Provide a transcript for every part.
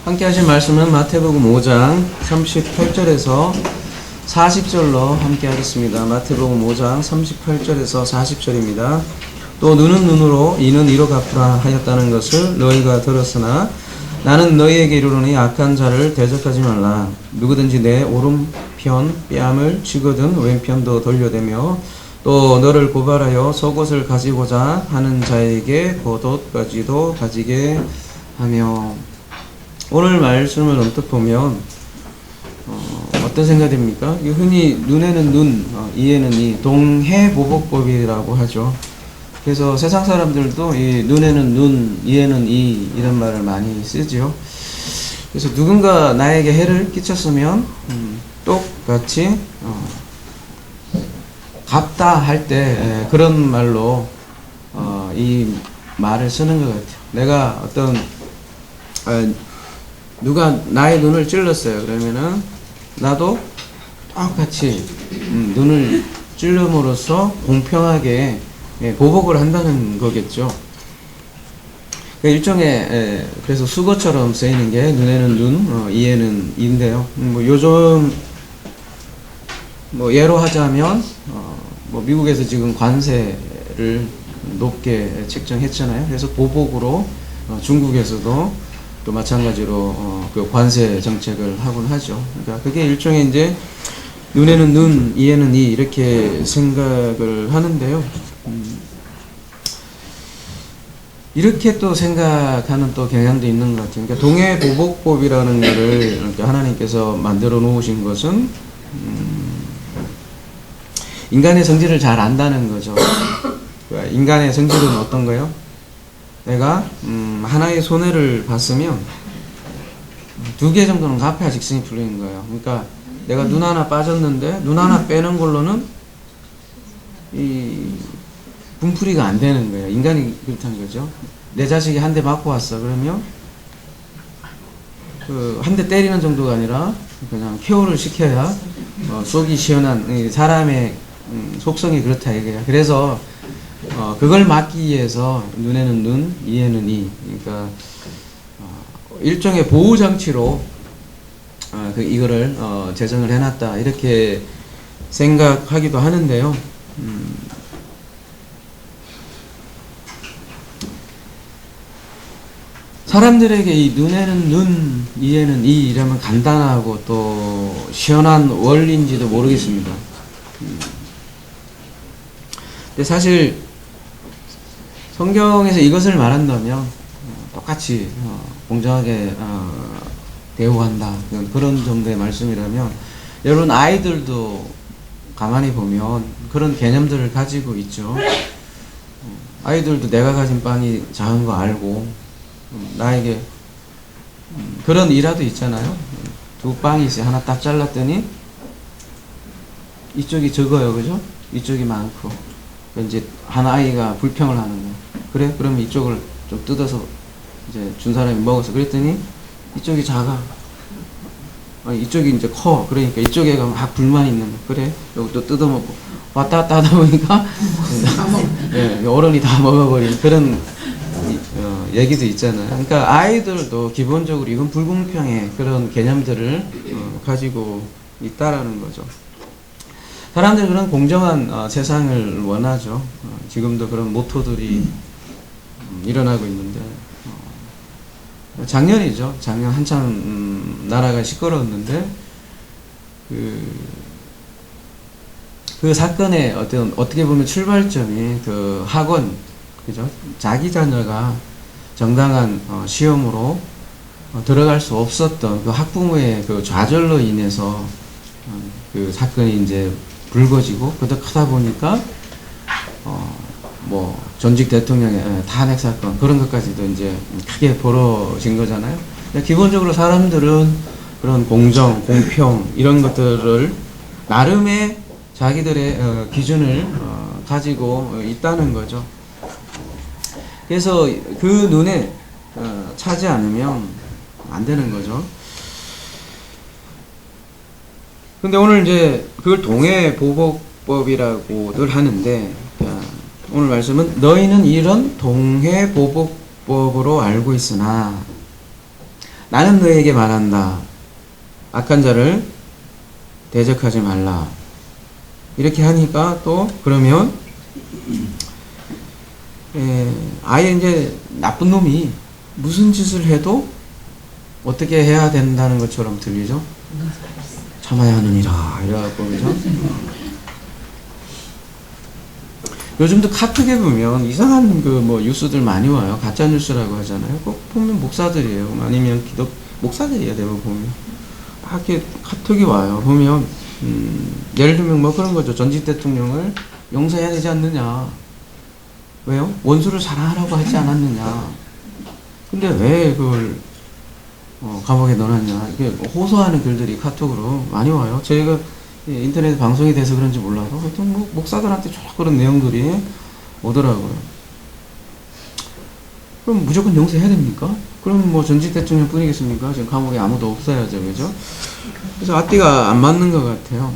함께 하실 말씀은 마태복음 5장 38절에서 40절로 함께 하겠습니다. 마태복음 5장 38절에서 40절입니다. 또 눈은 눈으로 이는 이로 갚으라 하였다는 것을 너희가 들었으나 나는 너희에게 이르노니 악한 자를 대적하지 말라. 누구든지 내 오른편 뺨을 치거든 왼편도 돌려대며 또 너를 고발하여 속옷을 가지고자 하는 자에게 겉옷까지도 가지게 하며. 오늘 말씀을 언뜻 보면 어떤 생각이 듭니까? 흔히 눈에는 눈, 이에는 이, 동해보복법이라고 하죠. 그래서 세상 사람들도 이 눈에는 눈, 이에는 이 이런 말을 많이 쓰죠. 그래서 누군가 나에게 해를 끼쳤으면 똑같이 갚다 할 때 그런 말로 이 말을 쓰는 것 같아요. 내가 어떤 누가 나의 눈을 찔렀어요. 그러면은 나도 똑같이 눈을 찔름으로써 공평하게 보복을 한다는 거겠죠. 일종의 그래서 수거처럼 쓰이는 게 눈에는 눈, 이에는 이인데요. 요즘 예로 하자면 미국에서 지금 관세를 높게 책정했잖아요. 그래서 보복으로 중국에서도 또 마찬가지로 그 관세 정책을 하곤 하죠. 그러니까 그게 일종의 이제 눈에는 눈, 이에는 이 이렇게 생각을 하는데요. 이렇게 또 생각하는 또 경향도 있는 것 같아요. 그러니까 동해보복법이라는 것을 하나님께서 만들어 놓으신 것은 인간의 성질을 잘 안다는 거죠. 인간의 성질은 어떤 거예요? 내가 하나의 손해를 봤으면 2개 정도는 갚아야 직성이 풀리는 거예요. 그러니까 내가 눈 하나 빠졌는데 눈 하나 빼는 걸로는 이 분풀이가 안 되는 거예요. 인간이 그렇다는 거죠. 내 자식이 한 대 맞고 왔어. 그러면 한 대 때리는 정도가 아니라 그냥 케어를 시켜야 속이 시원한 사람의 속성이 그렇다 이거예요. 그래서 그걸 막기 위해서 눈에는 눈, 이에는 이. 그러니까 일종의 보호 장치로 이거를 제정을 해놨다 이렇게 생각하기도 하는데요. 사람들에게 이 눈에는 눈, 이에는 이 이러면 간단하고 또 시원한 원리인지도 모르겠습니다. 근데 사실 성경에서 이것을 말한다면 똑같이 공정하게 대우한다 그런 정도의 말씀이라면 여러분 아이들도 가만히 보면 그런 개념들을 가지고 있죠. 아이들도 내가 가진 빵이 작은 거 알고 나에게 그런 일화도 있잖아요. 2빵이 있어요. 하나 딱 잘랐더니 이쪽이 적어요, 그죠? 이쪽이 많고 이제 한 아이가 불평을 하는 거예요. 그래? 그러면 이쪽을 좀 뜯어서 이제 준 사람이 먹어서 그랬더니 이쪽이 작아. 이쪽이 이제 커. 그러니까 이쪽에 막 불만이 있는 거야. 그래? 여기 또 뜯어먹고 왔다 갔다 하다 보니까 어른이 다 먹어버린 그런 얘기도 있잖아요. 그러니까 아이들도 기본적으로 이건 불공평의 그런 개념들을 가지고 있다라는 거죠. 사람들은 그런 공정한 세상을 원하죠. 지금도 그런 모토들이 일어나고 있는데 작년이죠. 작년 한참 나라가 시끄러웠는데 그 사건의 어떻게 보면 출발점이 그 학원, 그죠? 자기 자녀가 정당한 시험으로 들어갈 수 없었던 그 학부모의 그 좌절로 인해서 그 사건이 이제 불거지고 그러다 보니까 전직 대통령의 탄핵 사건 그런 것까지도 이제 크게 벌어진 거잖아요. 기본적으로 사람들은 그런 공정, 공평 이런 것들을 나름의 자기들의 기준을 가지고 있다는 거죠. 그래서 그 눈에 차지 않으면 안 되는 거죠. 근데 오늘 이제 그걸 동해보복법이라고들 하는데 오늘 말씀은 너희는 이런 동해보복법으로 알고 있으나 나는 너에게 말한다. 악한 자를 대적하지 말라. 이렇게 하니까 또 그러면 아예 이제 나쁜 놈이 무슨 짓을 해도 어떻게 해야 된다는 것처럼 들리죠? 참아야 하느니라. 이래갖고, 그죠? 요즘도 카톡에 보면 이상한 뉴스들 많이 와요. 가짜 뉴스라고 하잖아요. 꼭 보면 목사들이에요. 아니면 목사들이에요. 대부분 보면. 막 이렇게 카톡이 와요. 보면, 예를 들면 그런 거죠. 전직 대통령을 용서해야 되지 않느냐. 왜요? 원수를 사랑하라고 하지 않았느냐. 근데 왜 그걸 감옥에 넣어놨냐. 이게 호소하는 글들이 카톡으로 많이 와요. 저희가 인터넷 방송이 돼서 그런지 몰라도 하여튼 목사들한테 쭉 그런 내용들이 오더라고요. 그럼 무조건 용서해야 됩니까? 그럼 전직 대통령 뿐이겠습니까? 지금 감옥에 아무도 없어야죠. 그죠? 그래서 앞뒤가 안 맞는 것 같아요.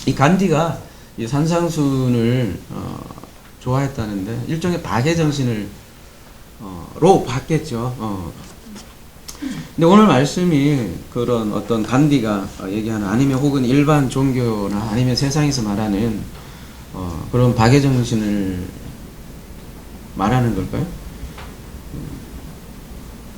이 간디가 이 산상순을 좋아했다는데 일종의 박애 정신을 로 봤겠죠. 근데 오늘 말씀이 그런 어떤 간디가 얘기하는 아니면 혹은 일반 종교나 아니면 세상에서 말하는 그런 박애 정신을 말하는 걸까요?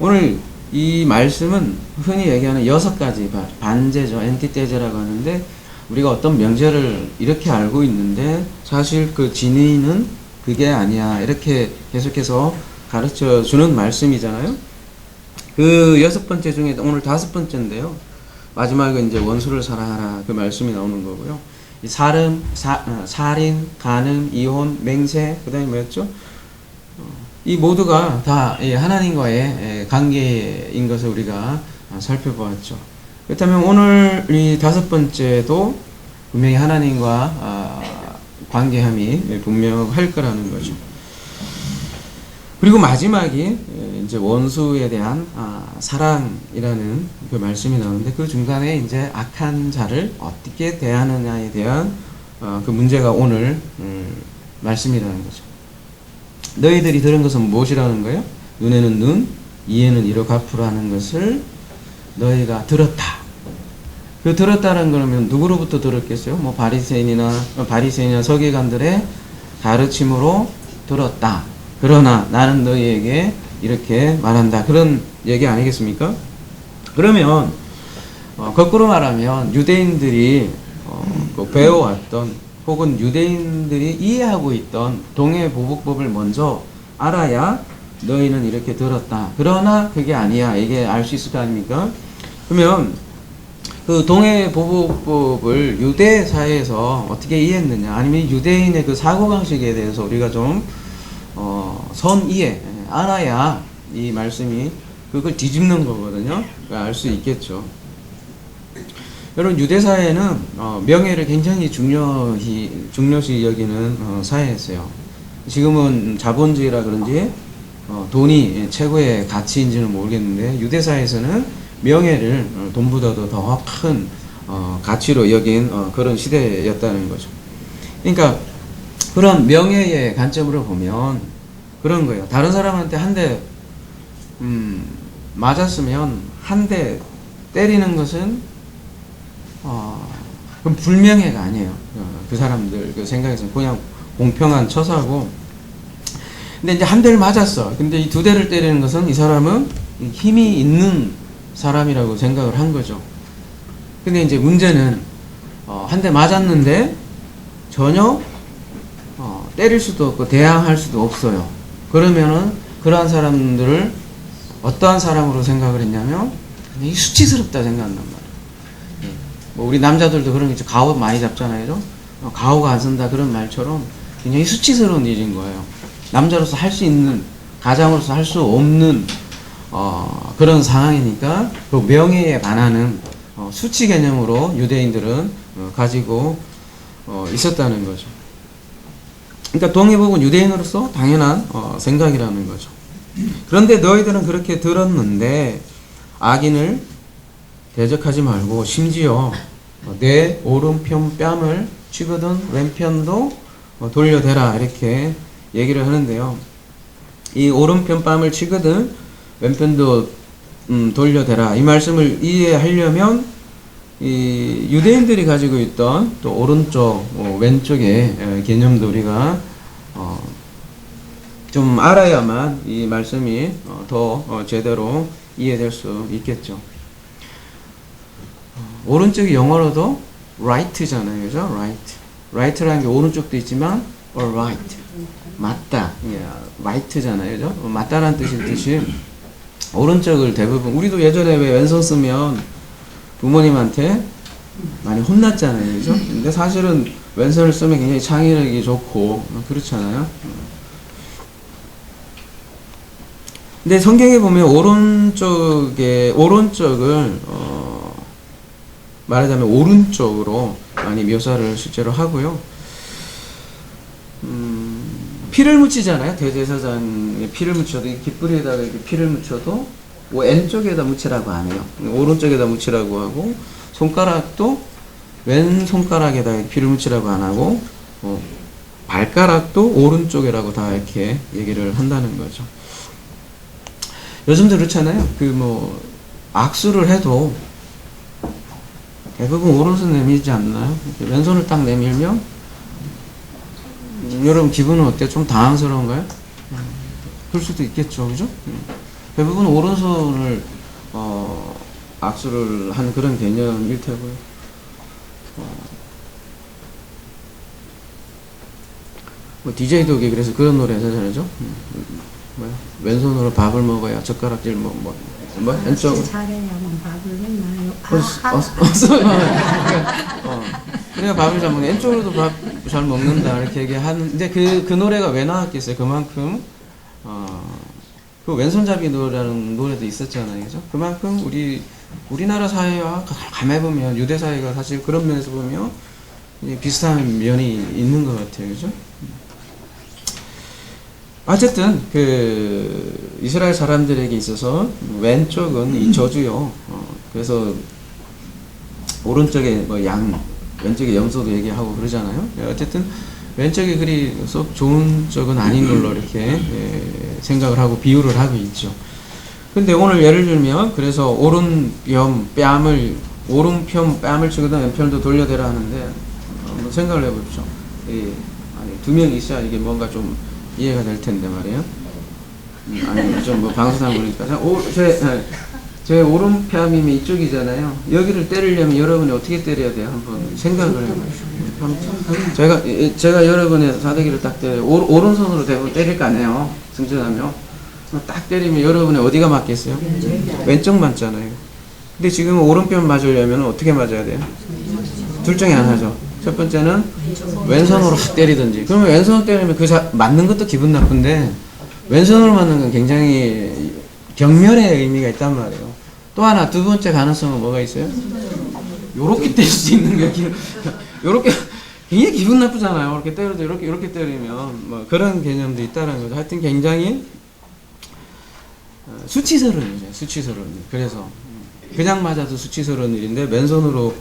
오늘 이 말씀은 흔히 얘기하는 6가지 반제죠. 엔티테제라고 하는데 우리가 어떤 명제를 이렇게 알고 있는데 사실 그 진의는 그게 아니야. 이렇게 계속해서 가르쳐 주는 말씀이잖아요. 그 6번째 중에 오늘 5번째인데요. 마지막에 이제 원수를 사랑하라 그 말씀이 나오는 거고요. 이 살인, 간음, 이혼, 맹세, 그 다음에 뭐였죠? 이 모두가 다 하나님과의 관계인 것을 우리가 살펴보았죠. 그렇다면 오늘 이 5번째도 분명히 하나님과 관계함이 분명할 거라는 거죠. 그리고 마지막이 이제 원수에 대한 사랑이라는 그 말씀이 나오는데 그 중간에 이제 악한 자를 어떻게 대하느냐에 대한 그 문제가 오늘 말씀이라는 거죠. 너희들이 들은 것은 무엇이라는 거예요? 눈에는 눈, 이에는 이로 갚으라 하는 것을 너희가 들었다. 그 들었다는 거면 누구로부터 들었겠어요? 바리새인이나 서기관들의 가르침으로 들었다. 그러나 나는 너희에게 이렇게 말한다. 그런 얘기 아니겠습니까? 그러면 거꾸로 말하면 유대인들이 배워왔던 혹은 유대인들이 이해하고 있던 동해보복법을 먼저 알아야 너희는 이렇게 들었다. 그러나 그게 아니야. 이게 알 수 있을 거 아닙니까? 그러면 그 동해보복법을 유대 사회에서 어떻게 이해했느냐, 아니면 유대인의 그 사고방식에 대해서 우리가 좀 선이해 알아야 이 말씀이 그걸 뒤집는 거거든요. 그러니까 알 수 있겠죠. 여러분, 유대 사회는 명예를 굉장히 중요시 여기는 사회였어요. 지금은 자본주의라 그런지 돈이 최고의 가치인지는 모르겠는데 유대 사회에서는 명예를 돈보다도 더 큰 가치로 여긴 그런 시대였다는 거죠. 그러니까 그런 명예의 관점으로 보면 그런 거예요. 다른 사람한테 한 대 맞았으면 한 대 때리는 것은 그럼 불명예가 아니에요. 그 사람들 그 생각에서는 그냥 공평한 처사고. 근데 이제 한 대를 맞았어. 근데 이 2대를 때리는 것은 이 사람은 힘이 있는 사람이라고 생각을 한 거죠. 근데 이제 문제는 한 대 맞았는데 전혀 때릴 수도 없고 대항할 수도 없어요. 그러면은 그러한 사람들을 어떠한 사람으로 생각을 했냐면 굉장히 수치스럽다 생각한단 말이에요. 뭐 우리 남자들도 그런 게 있죠. 가오 많이 잡잖아요. 가오가 안 쓴다 그런 말처럼 굉장히 수치스러운 일인 거예요. 남자로서 할 수 있는, 가장으로서 할 수 없는 그런 상황이니까 그 명예에 반하는 수치 개념으로 유대인들은 가지고 있었다는 거죠. 그러니까 동해복은 유대인으로서 당연한 생각이라는 거죠. 그런데 너희들은 그렇게 들었는데 악인을 대적하지 말고 심지어 내 오른편 뺨을 치거든 왼편도 돌려대라 이렇게 얘기를 하는데요. 이 오른편 뺨을 치거든 왼편도 돌려대라. 이 말씀을 이해하려면 이 유대인들이 가지고 있던 또 오른쪽, 왼쪽의 개념도 우리가 좀 알아야만 이 말씀이 더 제대로 이해될 수 있겠죠. 오른쪽이 영어로도 right잖아요, 그죠? right라는 게 오른쪽도 있지만 right, 맞다, right잖아요, 그죠? 맞다라는 뜻이 오른쪽을 대부분 우리도 예전에 왜 왼손 쓰면 부모님한테 많이 혼났잖아요, 그죠? 근데 사실은 왼손을 쓰면 굉장히 창의력이 좋고 그렇잖아요. 근데 성경에 보면 오른쪽을 말하자면 오른쪽으로 많이 묘사를 실제로 하고요. 피를 묻히잖아요. 대제사장에 피를 묻혀도 깃뿌리에다가 이렇게 피를 묻혀도 왼쪽에다 묻히라고 안 해요. 오른쪽에다 묻히라고 하고, 손가락도 왼 손가락에다 피를 묻히라고 안 하고, 발가락도 오른쪽이라고 다 이렇게 얘기를 한다는 거죠. 요즘도 그렇잖아요. 악수를 해도 대부분 오른손 내밀지 않나요? 왼손을 딱 내밀면 여러분 기분은 어때요? 좀 당황스러운가요? 그럴 수도 있겠죠, 그죠? 대부분 오른손을 악수를 하는 그런 개념일 테고요. DJ도 그래서 그런 노래 하잖아요. 왼손으로 밥을 먹어야 젓가락질 왼쪽 잘해야만 밥을 먹나요? 그래야 밥을 잘 먹는, 왼쪽으로도 밥 잘 먹는다 이렇게 얘기하는데 그 노래가 왜 나왔겠어요? 그만큼 그 왼손잡이 노래라는 노래도 있었잖아요, 그죠? 그만큼 우리나라 사회와 가만히 보면 유대 사회가 사실 그런 면에서 보면 비슷한 면이 있는 것 같아요, 그죠? 어쨌든 이스라엘 사람들에게 있어서 왼쪽은 이 저주요. 그래서 오른쪽에 왼쪽에 염소도 얘기하고 그러잖아요. 어쨌든 왼쪽이 그리 썩 좋은 쪽은 아닌 걸로 이렇게 생각을 하고 비유를 하고 있죠. 근데 오늘 예를 들면 그래서 오른편 뺨을 치거든 왼편도 돌려대라 하는데 한번 생각을 해보십시오. 두 명이 있어야 이게 뭔가 좀 이해가 될 텐데 말이에요. 좀 방송상 그러니까 제 오른편이 이쪽이잖아요. 여기를 때리려면 여러분이 어떻게 때려야 돼요? 한번 생각을 해보시죠. 제가 여러분의 사대기를 딱 때려 오른손으로 대부분 때릴 거 아니에요. 승진하면 딱 때리면 여러분의 어디가 맞겠어요? 왼쪽 맞잖아요. 근데 지금 오른편 맞으려면 어떻게 맞아야 돼요? 둘 중에 하나죠. 첫 번째는 왼손으로 확 때리든지. 그러면 왼손으로 때리면 맞는 것도 기분 나쁜데 왼손으로 맞는 건 굉장히 경멸의 의미가 있단 말이에요. 또 하나 두 번째 가능성은 뭐가 있어요? 요렇게 때릴 수 있는 게 요렇게 굉장히 기분 나쁘잖아요. 이렇게 때려도 이렇게 때리면 그런 개념도 있다는 거죠. 하여튼 굉장히 수치스러운 일이죠. 수치스러운 일. 그래서 그냥 맞아도 수치스러운 일인데 맨손으로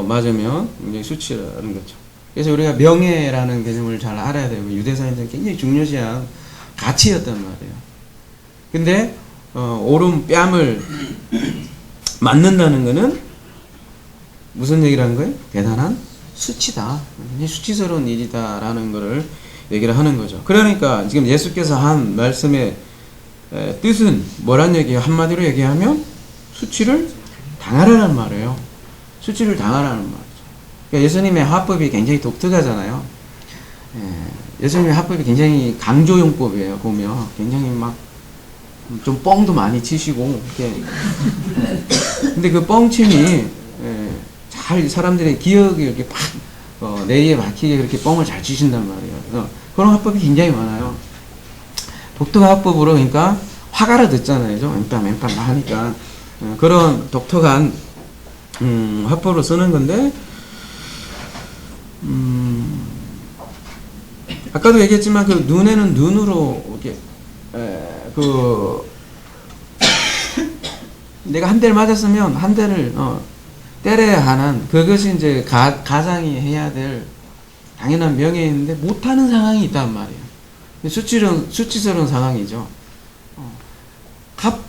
맞으면 굉장히 수치라는 거죠. 그래서 우리가 명예라는 개념을 잘 알아야 되고 유대사회에서는 굉장히 중요시한 가치였단 말이에요. 근데 오른 뺨을 맞는다는 거는 무슨 얘기를 하는 거예요? 대단한 수치다. 굉장히 수치스러운 일이다라는 거를 얘기를 하는 거죠. 그러니까 지금 예수께서 한 말씀의 뜻은 뭐란 얘기예요? 한마디로 얘기하면 수치를 당하라는 말이에요. 수치를 당하라는 말이죠. 그러니까 예수님의 화법이 굉장히 독특하잖아요. 예수님의 화법이 굉장히 강조용법이에요. 보면 굉장히 좀 뻥도 많이 치시고 이렇게. 근데 그 뻥침이 잘 사람들의 기억이 이렇게 팍 뇌리에 박히게 그렇게 뻥을 잘 치신단 말이에요. 그래서 그런 화법이 굉장히 많아요. 독특한 화법으로 그러니까 화가 알아듣잖아요. 왼뺨 하니까 그런 독특한 화법으로 쓰는 건데 아까도 얘기했지만 그 눈에는 눈으로 이렇게 내가 한 대를 맞았으면 한 대를 때려야 하는 그것이 이제 가장이 해야 될 당연한 명예인데 못하는 상황이 있단 말이에요. 수치스러운 상황이죠.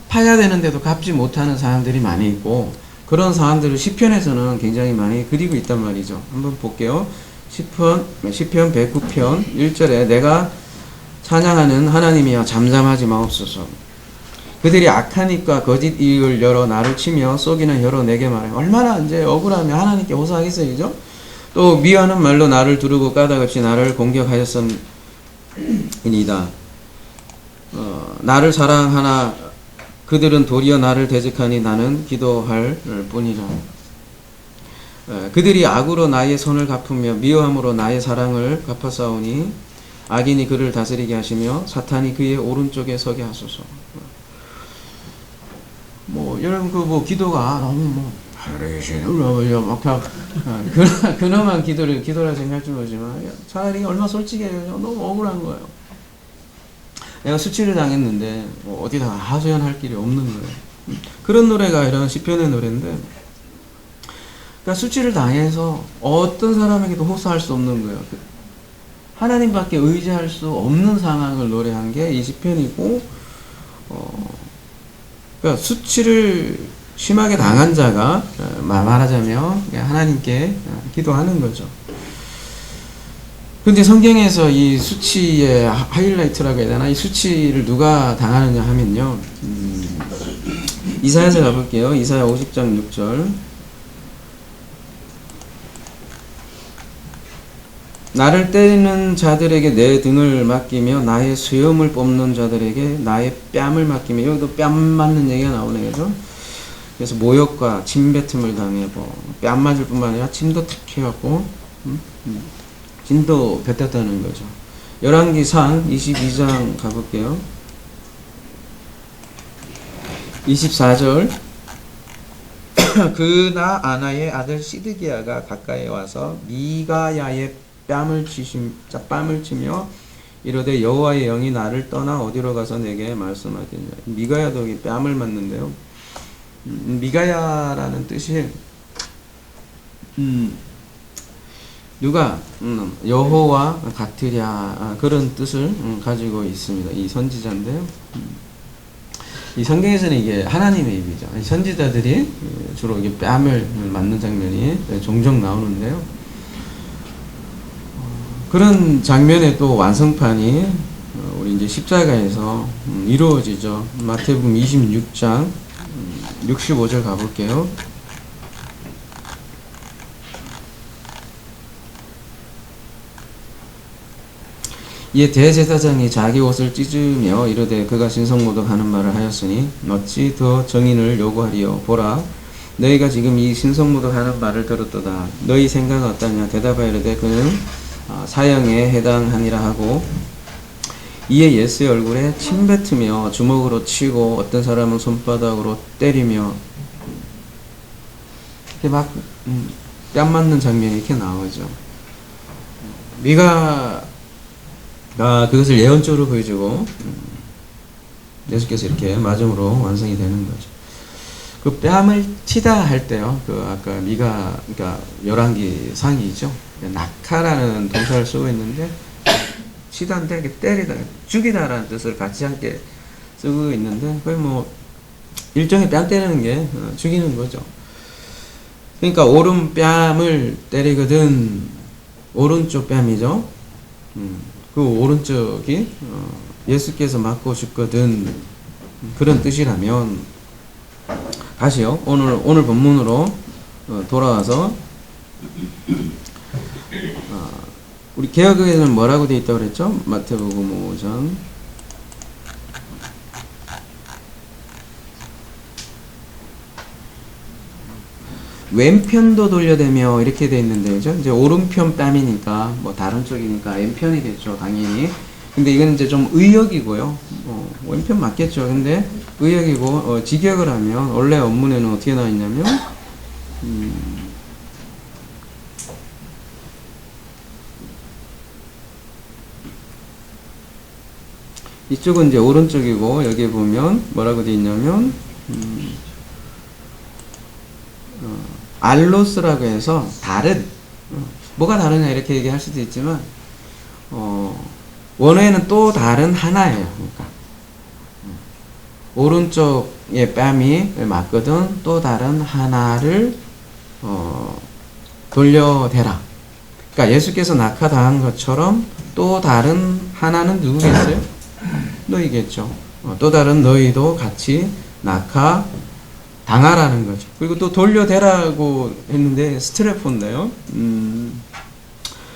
파야 되는데도 갚지 못하는 사람들이 많이 있고, 그런 사람들을 시편에서는 굉장히 많이 그리고 있단 말이죠. 한번 볼게요. 시편 109편 1절에 내가 찬양하는 하나님이여 잠잠하지 마옵소서. 그들이 악한 입과 거짓 이익을 열어 나를 치며 속이는 혀로 내게 말해. 얼마나 이제 억울하면 하나님께 호소하겠어요, 그죠? 또 미워하는 말로 나를 두르고 까닭없이 나를 공격하였음이니이다. 나를 사랑하나 그들은 도리어 나를 대적하니 나는 기도할 뿐이라. 그들이 악으로 나의 손을 갚으며 미워함으로 나의 사랑을 갚아싸우니 악인이 그를 다스리게 하시며 사탄이 그의 오른쪽에 서게 하소서. 여러분 그 기도가 너무 근엄한 기도라 생각할 줄 모르지만 차라리 얼마 솔직해요. 너무 억울한 거예요. 내가 수치를 당했는데 어디다가 하소연할 길이 없는 거예요. 그런 노래가 이런 시편의 노래인데, 그러니까 수치를 당해서 어떤 사람에게도 호소할 수 없는 거예요. 하나님밖에 의지할 수 없는 상황을 노래한 게 이 시편이고, 그러니까 수치를 심하게 당한 자가 말하자면 하나님께 기도하는 거죠. 근데 성경에서 이 수치의 하이라이트라고 해야 되나? 이 수치를 누가 당하느냐 하면요. 이사야서 가볼게요. 이사야 50장 6절. 나를 때리는 자들에게 내 등을 맡기며 나의 수염을 뽑는 자들에게 나의 뺨을 맡기며, 여기도 뺨 맞는 얘기가 나오네요. 그죠? 그래서 모욕과 침뱉음을 당해 뺨 맞을 뿐만 아니라 침도 탁 해갖고 진도 뱉었다는 거죠. 열왕기상 22장 가볼게요. 24절. 그나 아나의 아들 시드기야가 가까이 와서 미가야의 뺨을 치며 이르되 여호와의 영이 나를 떠나 어디로 가서 내게 말씀하겠냐. 미가야도 뺨을 맞는데요. 미가야라는 뜻이 누가 여호와 같으랴 그런 뜻을 가지고 있습니다. 이 선지자인데요. 이 성경에서는 이게 하나님의 입이죠. 선지자들이 주로 이게 뺨을 맞는 장면이 종종 나오는데요. 그런 장면의 또 완성판이 우리 이제 십자가에서 이루어지죠. 마태복음 26장 65절 가볼게요. 이에 대제사장이 자기 옷을 찢으며 이르되 그가 신성모독하는 말을 하였으니 어찌 더 정인을 요구하리요. 보라, 너희가 지금 이 신성모독하는 말을 들었도다. 너희 생각은 어떠냐. 대답하여 이르되 그는 사형에 해당하니라 하고, 이에 예수의 얼굴에 침뱉으며 주먹으로 치고 어떤 사람은 손바닥으로 때리며 이렇게 막 뺨 맞는 장면이 이렇게 나오죠. 미가 그것을 예언적으로 보여주고 예수께서 이렇게 마지막으로 완성이 되는 거죠. 그 뺨을 치다 할 때요, 아까 미가, 그러니까 열왕기 상이죠. 낙하라는 동사를 쓰고 있는데, 치다인데 이렇게 때리다, 죽이다라는 뜻을 같이 함께 쓰고 있는데, 거의 일종의 뺨 때리는 게 죽이는 거죠. 그러니까 오른 뺨을 때리거든, 오른쪽 뺨이죠. 그 오른쪽이 예수께서 맞고 죽거든, 그런 뜻이라면, 다시요, 오늘 본문으로 돌아와서 우리 개역에는 뭐라고 되어 있다고 그랬죠? 마태복음 5장 왼편도 돌려대며 이렇게 되어 있는데, 그죠? 이제 오른편 뺨이니까 다른 쪽이니까 왼편이겠죠, 당연히. 근데 이건 이제 좀 의역이고요. 왼편 맞겠죠. 근데 의역이고 직역을 하면 원래 원문에는 어떻게 나와 있냐면 이쪽은 이제 오른쪽이고, 여기 보면 뭐라고 되어 있냐면 알로스라고 해서 다른, 뭐가 다르냐 이렇게 얘기할 수도 있지만 원어에는 또 다른 하나예요. 그러니까 오른쪽에 뺨이 맞거든 또 다른 하나를 돌려대라. 그러니까 예수께서 낙하당한 것처럼 또 다른 하나는 누구겠어요? 너희겠죠. 또 다른 너희도 같이 낙하 당하라는 거죠. 그리고 또 돌려대라고 했는데 스트레포인데요.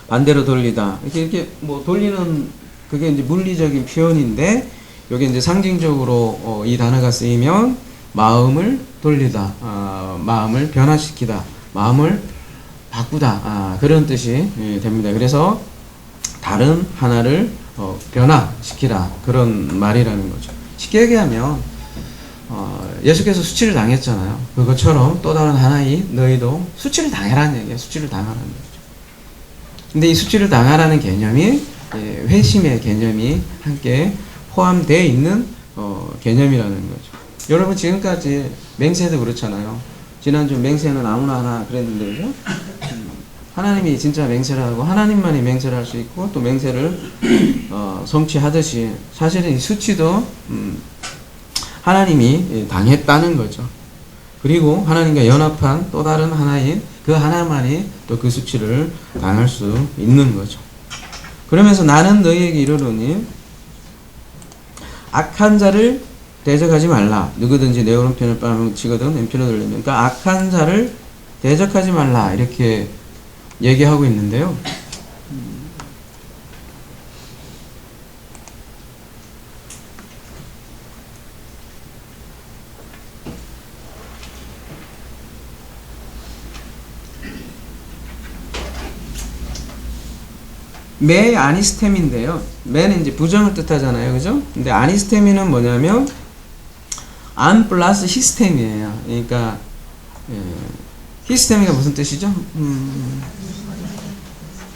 반대로 돌리다. 이렇게 뭐 돌리는 그게 이제 물리적인 표현인데 여기 이제 상징적으로 이 단어가 쓰이면 마음을 돌리다, 마음을 변화시키다, 마음을 바꾸다 그런 뜻이 됩니다. 그래서 다른 하나를 변화시키라 그런 말이라는 거죠. 쉽게 얘기하면 예수께서 수치를 당했잖아요. 그것처럼 또 다른 하나의 너희도 수치를 당해라는 얘기예요. 수치를 당하라는 거죠. 근데 이 수치를 당하라는 개념이 회심의 개념이 함께 포함되어 있는 개념이라는 거죠. 여러분 지금까지 맹세도 그렇잖아요. 지난주 맹세는 아무나 하나 그랬는데 그죠? 하나님이 진짜 맹세를 하고 하나님만이 맹세를 할 수 있고 또 맹세를 성취하듯이 사실은 이 수치도 하나님이 당했다는 거죠. 그리고 하나님과 연합한 또 다른 하나인 그 하나만이 또 그 수치를 당할 수 있는 거죠. 그러면서 나는 너희에게 이르노니 악한 자를 대적하지 말라. 누구든지 내 오른편을 빠치거든 왼편을 돌리면 그러니까 악한 자를 대적하지 말라 이렇게 얘기하고 있는데요. 매 아니스테미인데요. 매는 이제 부정을 뜻하잖아요. 그죠? 근데 아니스테미는 뭐냐면 안 플러스 히스테미예요. 그러니까 히스테미가 무슨 뜻이죠?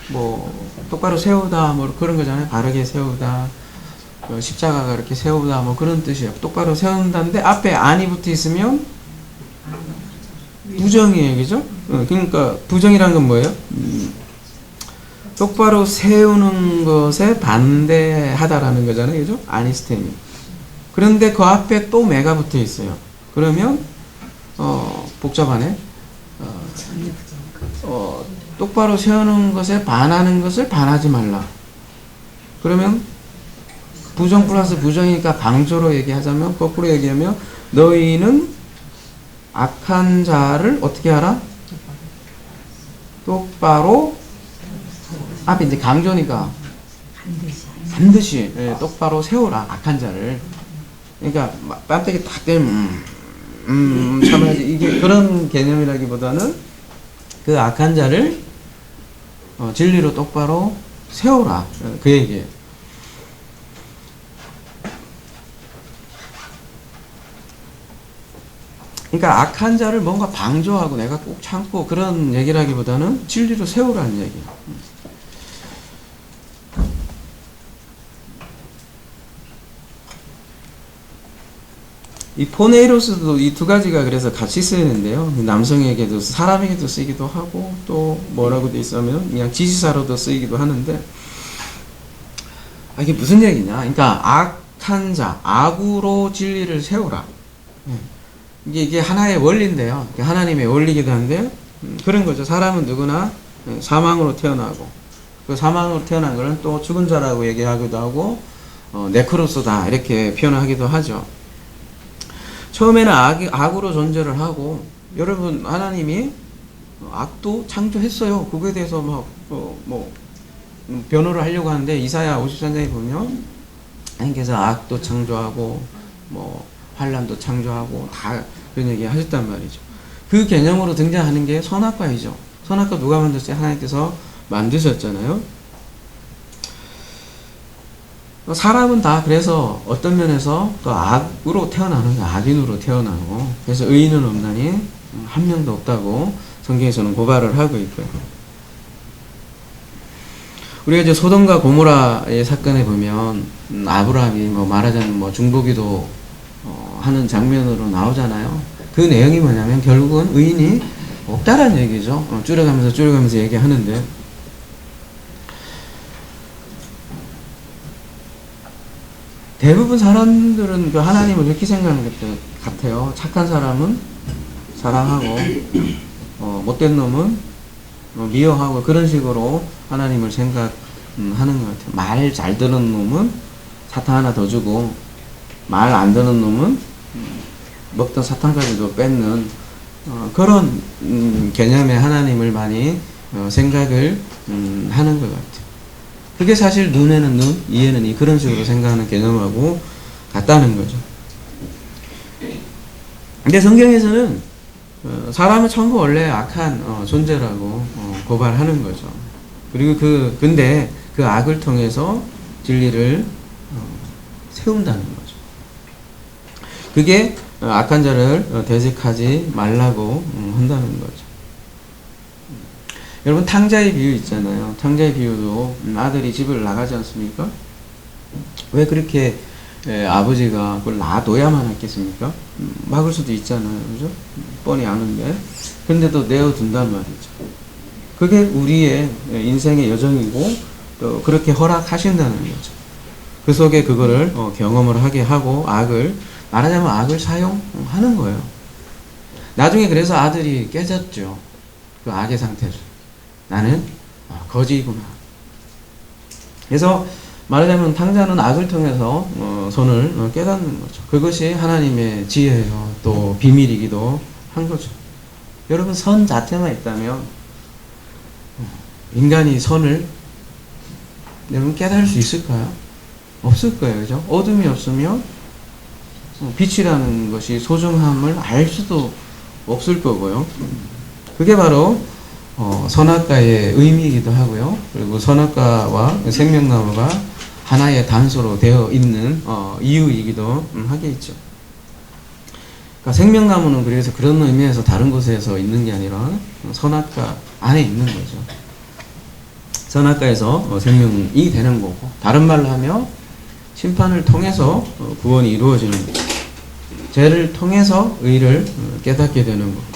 뭐 똑바로 세우다 뭐 그런 거잖아요. 바르게 세우다. 십자가가 이렇게 세우다 뭐 그런 뜻이에요. 똑바로 세운다는데 앞에 안이 붙어 있으면 부정이에요. 그죠? 그러니까 부정이란 건 뭐예요? 똑바로 세우는 것에 반대하다라는 거잖아요. 그죠? 아니스테미. 그런데 그 앞에 또 매가 붙어 있어요. 그러면 복잡하네. 똑바로 세우는 것에 반하는 것을 반하지 말라. 그러면 부정 플러스 부정이니까 강조로 얘기하자면 거꾸로 얘기하면 너희는 악한 자를 어떻게 하라? 똑바로 앞에 이제 강조니까 반드시 똑바로 세우라 악한 자를. 그러니까 뺨때기 딱 때리면 참아야지 이게 그런 개념이라기보다는 그 악한 자를 진리로 똑바로 세우라 그 얘기예요. 그러니까 악한 자를 뭔가 방조하고 내가 꼭 참고 그런 얘기라기보다는 진리로 세우라는 얘기예요. 이 포네이로스도 이 두 가지가 그래서 같이 쓰이는데요. 남성에게도 사람에게도 쓰이기도 하고 또 뭐라고 돼 있으면 그냥 지시사로도 쓰이기도 하는데 이게 무슨 얘기냐? 그러니까 악한 자, 악으로 진리를 세우라. 이게 하나의 원리인데요. 하나님의 원리이기도 한데 그런 거죠. 사람은 누구나 사망으로 태어나고 그 사망으로 태어난 거는 또 죽은 자라고 얘기하기도 하고 네크로스다 이렇게 표현하기도 하죠. 처음에는 악으로 존재를 하고 여러분 하나님이 악도 창조했어요. 그거에 대해서 막 변호를 하려고 하는데 이사야 53장에 보면 하나님께서 악도 창조하고 뭐 환란도 창조하고 다 그런 얘기 하셨단 말이죠. 그 개념으로 등장하는 게 선악과이죠. 선악과 누가 만들었어요? 하나님께서 만드셨잖아요. 사람은 다 그래서 어떤 면에서 또 악으로 태어나는 거예요. 악인으로 태어나고 그래서 의인은 없나니 한 명도 없다고 성경에서는 고발을 하고 있고요. 우리가 이제 소돔과 고모라의 사건에 보면 아브라함이 뭐 말하자면 뭐 중보기도 하는 장면으로 나오잖아요. 그 내용이 뭐냐면 결국은 의인이 없다라는 얘기죠. 줄여가면서 얘기하는데 대부분 사람들은 그 하나님을 이렇게 생각하는 것 같아요. 착한 사람은 사랑하고, 못된 놈은 미워하고, 그런 식으로 하나님을 생각하는 것 같아요. 말 잘 듣는 놈은 사탕 하나 더 주고, 말 안 듣는 놈은 먹던 사탕까지도 뺏는 그런 개념의 하나님을 많이 생각을 하는 것 같아요. 그게 사실 눈에는 눈, 이에는 이, 그런 식으로 생각하는 개념하고 같다는 거죠. 근데 성경에서는 사람은 전부 원래 악한 존재라고 고발하는 거죠. 그리고 근데 그 악을 통해서 진리를 세운다는 거죠. 그게 악한 자를 대적하지 말라고 한다는 거죠. 여러분, 탕자의 비유 있잖아요. 탕자의 비유도 아들이 집을 나가지 않습니까? 왜 그렇게 아버지가 그걸 놔둬야만 했겠습니까? 막을 수도 있잖아요. 그죠? 뻔히 아는데. 근데도 내어둔단 말이죠. 그게 우리의 인생의 여정이고, 또 그렇게 허락하신다는 거죠. 그 속에 그거를 경험을 하게 하고, 말하자면 악을 사용하는 거예요. 나중에 그래서 아들이 깨졌죠. 그 악의 상태를. 나는 거지구나. 그래서 말하자면 탕자는 악을 통해서 선을 깨닫는 거죠. 그것이 하나님의 지혜예요. 또 비밀이기도 한 거죠. 여러분, 선 자체만 있다면 인간이 선을 여러분 깨달을 수 있을까요? 없을 거예요. 그죠? 어둠이 없으면 빛이라는 것이 소중함을 알 수도 없을 거고요. 그게 바로 선악과의 의미이기도 하고요. 그리고 선악과와 생명나무가 하나의 단서로 되어 있는 이유이기도 하겠죠. 그러니까 생명나무는 그래서 그런 의미에서 다른 곳에서 있는 게 아니라 선악과 안에 있는 거죠. 선악과에서 생명이 되는 거고, 다른 말로 하면 심판을 통해서 구원이 이루어지는 거죠. 죄를 통해서 의를 깨닫게 되는 거고,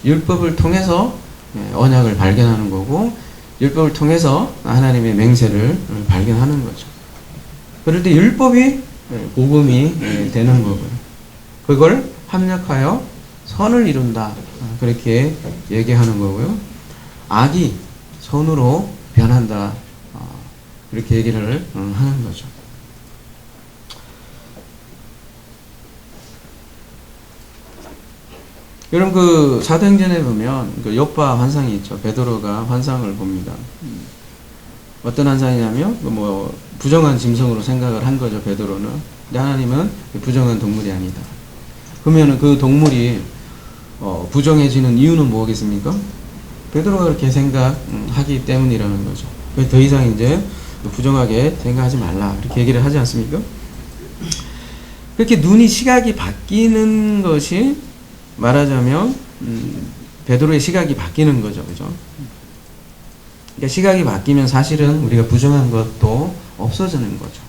율법을 통해서 언약을 발견하는 거고, 율법을 통해서 하나님의 맹세를 발견하는 거죠. 그럴 때 율법이 복음이 되는 거고요. 그걸 합력하여 선을 이룬다, 그렇게 얘기하는 거고요. 악이 선으로 변한다, 그렇게 얘기를 하는 거죠. 여러분, 그 사도행전에 보면 그 욥과 환상이 있죠. 베드로가 환상을 봅니다. 어떤 환상이냐면 뭐 부정한 짐승으로 생각을 한 거죠, 베드로는. 근데 하나님은 부정한 동물이 아니다. 그러면은 그 동물이 부정해지는 이유는 뭐겠습니까? 베드로가 그렇게 생각하기 때문이라는 거죠. 더 이상 이제 부정하게 생각하지 말라, 이렇게 얘기를 하지 않습니까? 그렇게 눈이, 시각이 바뀌는 것이 말하자면 베드로의 시각이 바뀌는 거죠. 그죠? 그러니까 시각이 바뀌면 사실은 우리가 부정한 것도 없어지는 거죠.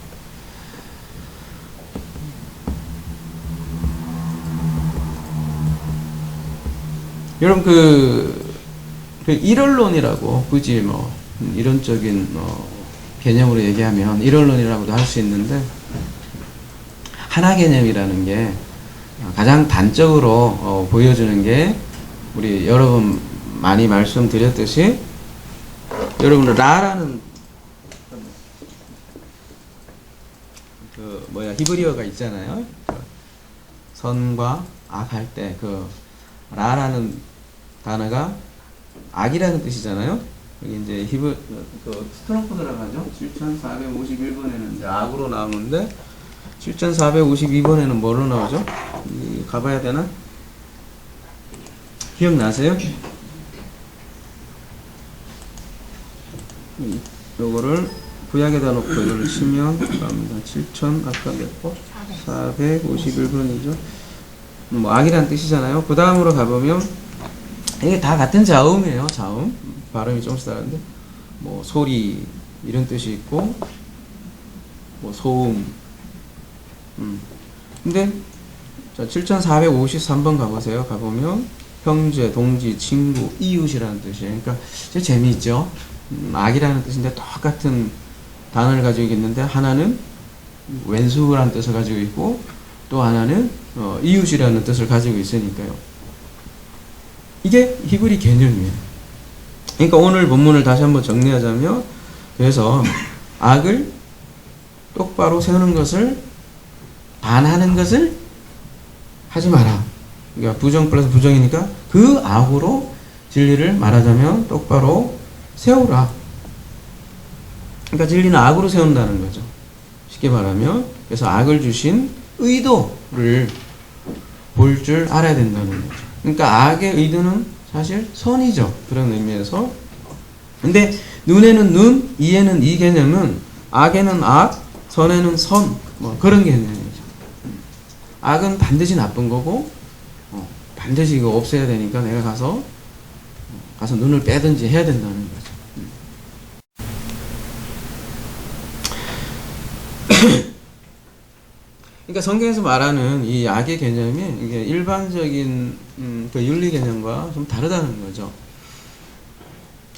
여러분, 그 일언론이라고, 굳이 뭐 이론적인 개념으로 얘기하면 일언론이라고도 할 수 있는데, 하나 개념이라는 게 가장 단적으로 보여주는 게, 우리 여러분 많이 말씀드렸듯이, 여러분 라라는 히브리어가 있잖아요. 선과 악 할 때 그 라라는 단어가 악이라는 뜻이잖아요. 여기 이제 스트롱코드라고 하죠. 7451번에는 이제 악으로 나오는데, 7452번에는 뭘로 나오죠? 가봐야 되나? 기억나세요? 요거를 구약에다 놓고 이걸 치면 갑니다. 7000 아까 몇 번? 451번이죠. 뭐 악이란 뜻이잖아요. 그 다음으로 가보면 이게 다 같은 자음이에요. 자음. 발음이 조금씩 다른데, 뭐 소리 이런 뜻이 있고, 뭐 소음. 근데 7453번 가보세요. 가보면 형제, 동지, 친구, 이웃이라는 뜻이에요. 그러니까 재미있죠. 악이라는 뜻인데 똑같은 단어를 가지고 있는데, 하나는 왼수라는 뜻을 가지고 있고 또 하나는 이웃이라는 뜻을 가지고 있으니까요. 이게 히브리 개념이에요. 그러니까 오늘 본문을 다시 한번 정리하자면, 그래서 악을 똑바로 세우는 것을, 반하는 것을 하지 마라. 그러니까 부정 플러스 부정이니까 그 악으로 진리를 말하자면 똑바로 세우라. 그러니까 진리는 악으로 세운다는 거죠. 쉽게 말하면. 그래서 악을 주신 의도를 볼 줄 알아야 된다는 거죠. 그러니까 악의 의도는 사실 선이죠. 그런 의미에서. 근데 눈에는 눈, 이에는 이 개념은 악에는 악, 선에는 선, 뭐 그런 개념이죠. 악은 반드시 나쁜 거고 반드시 이거 없애야 되니까 내가 가서 눈을 빼든지 해야 된다는 거죠. 그러니까 성경에서 말하는 이 악의 개념이 이게 일반적인 그 윤리 개념과 좀 다르다는 거죠.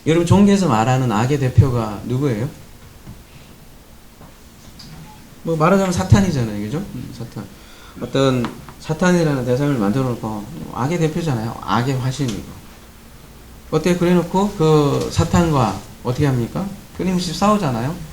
여러분, 종교에서 말하는 악의 대표가 누구예요? 뭐 말하자면 사탄이잖아요, 그죠? 사탄. 어떤 사탄이라는 대상을 만들어 놓고 악의 대표잖아요. 악의 화신이고. 어때? 그래 놓고 그 사탄과 어떻게 합니까? 끊임없이 싸우잖아요.